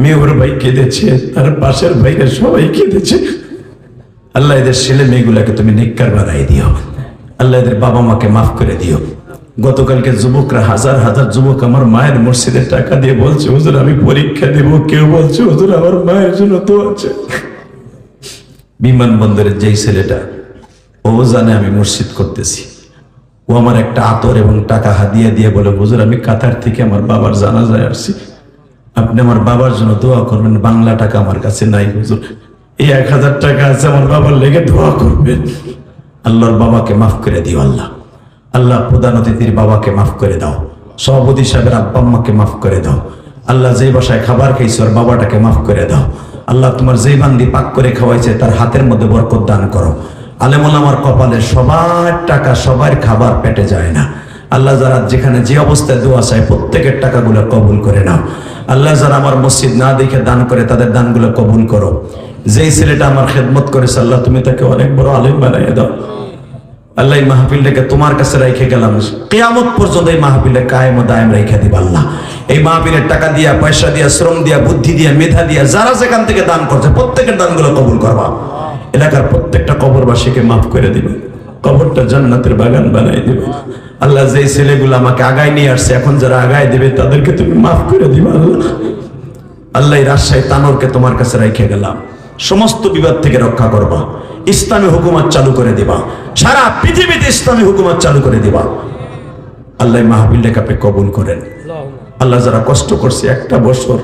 মেয়ের ভাই কেঁদেছে, তার পাশের ভাইরা সবাই কেঁদেছে। আল্লাহ এদের ছেলে মেয়েগুলাকে তুমি নেককার বানাই দিও। আল্লাহ এদের বাবা মাকে মাফ করে দিও। গতকালকে যুবকরা, হাজার হাজার যুবক আমার মায়ের মসজিদে টাকা দিয়ে বলছে হুজুর আমি পরীক্ষা দেব, কেউ বলছে হুজুর আমার মায়ের জন্য তো আছে। বিমানবন্দরের যেই ছেলেটা, ও জানে আমি মসজিদ করতেছি, ও আমার একটা আতর এবং টাকা হাদিয়া দিয়ে বলে হুজুর আমি কাতার থেকে আমার বাবার জানাজায় আসছি, আপনি আমার বাবার জন্য দোয়া করবেন। বাংলা টাকা আমার কাছে নাই হুজুর, এই 1000 টাকা আছে আমার বাবার লেগে দোয়া করবেন। আল্লাহর বাবাকে মাফ করে দিও আল্লাহ। আল্লাহ প্রধান অতিথির বাবাকে মাফ করে দাও, সভাপতি সাহেবের আব্বা আম্মাকে মাফ করে দাও। আল্লাহ যেই বাসায় খাবার খাইছে ওর বাবাটাকে মাফ করে দাও। আল্লাহ তোমার যেই বান্দি পাক করে খাওয়াইছে তার হাতের মধ্যে বরকত দান করো। আলেম ওলামার কপালে সবার টাকা সবার খাবার পেটে যায় না। আল্লাহ যারা যেখানে যে অবস্থায় দোয়া চায় প্রত্যেকের টাকাগুলো কবুল করে নাও। আল্লাহ যারা আমার মসজিদ না দেখে দান করে তাদের দানগুলো কবুল করো। যেই ছেলেটা আমার খেদমত করেছে আল্লাহ তুমি তাকে অনেক বড় আলেম বানাইয়ে দাও। আল্লাহ এই মাহফিলটাকে তোমার কাছে রেখে গেলাম, কিয়ামত পর্যন্ত এই মাহফিলে কায়েম ও দায়েম রেখে দিবা আল্লাহ। এই মাহফিলের টাকা দিয়া, পয়সা দিয়া, শ্রম দিয়া, বুদ্ধি দিয়া, মেধা দিয়া যারা যেখান থেকে দান করছে প্রত্যেকের দানগুলো কবুল করবা। এলাকার প্রত্যেকটা কবরবাসীকে মাফ করে দিবে, কবরটা জান্নাতের বাগান বানাই দিবে। আল্লাহ যেই ছেলেগুলো আমাকে আগায় নিয়ে আসছে এখন যারা আগায় দিবে তাদেরকে তুমি মাফ করে দিবা আল্লাহ। আল্লাহ এই রাজশাহী তানোরকে তোমার কাছে রেখে গেলাম, সমস্ত বিবাদ থেকে রক্ষা করবা, ইসলামী হুকুমত চালু করে দিবা, সারা পৃথিবীতে ইসলামী হুকুমত চালু করে দিবা। আল্লাহ মাহফিলটাকে আপনি কবুল করেন। আল্লাহ যারা কষ্ট করছে 1টা বছর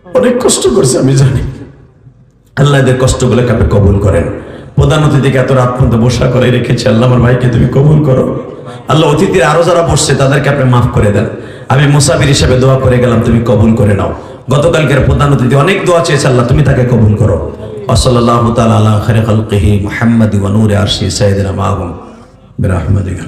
অনেক কষ্ট করছে আমি জানি, আল্লাহ এদের কষ্টগুলোকে আপনি কবুল করেন। প্রধান অতিথিকে এত রাত পর্যন্ত বসা করে রেখেছে, আল্লাহ আমার ভাইকে তুমি কবুল করো। আল্লাহ অতিথির আরো যারা বসছে তাদেরকে আপনি মাফ করে দেন। আমি মুসাফির হিসেবে দোয়া করে গেলাম, তুমি কবুল করে নাও। গতকালকের প্রধান অতিথি অনেক দোয়া চেয়েছে, আল্লাহ তুমি তাকে কবুল করো। ওয়াসাল্লাল্লাহু তাআলা আলা খায়রি খালকিহি মুহাম্মাদি ওয়া নূরি আরশি সাইয়্যিদিনা মাহবুব বিরহমাতিকা।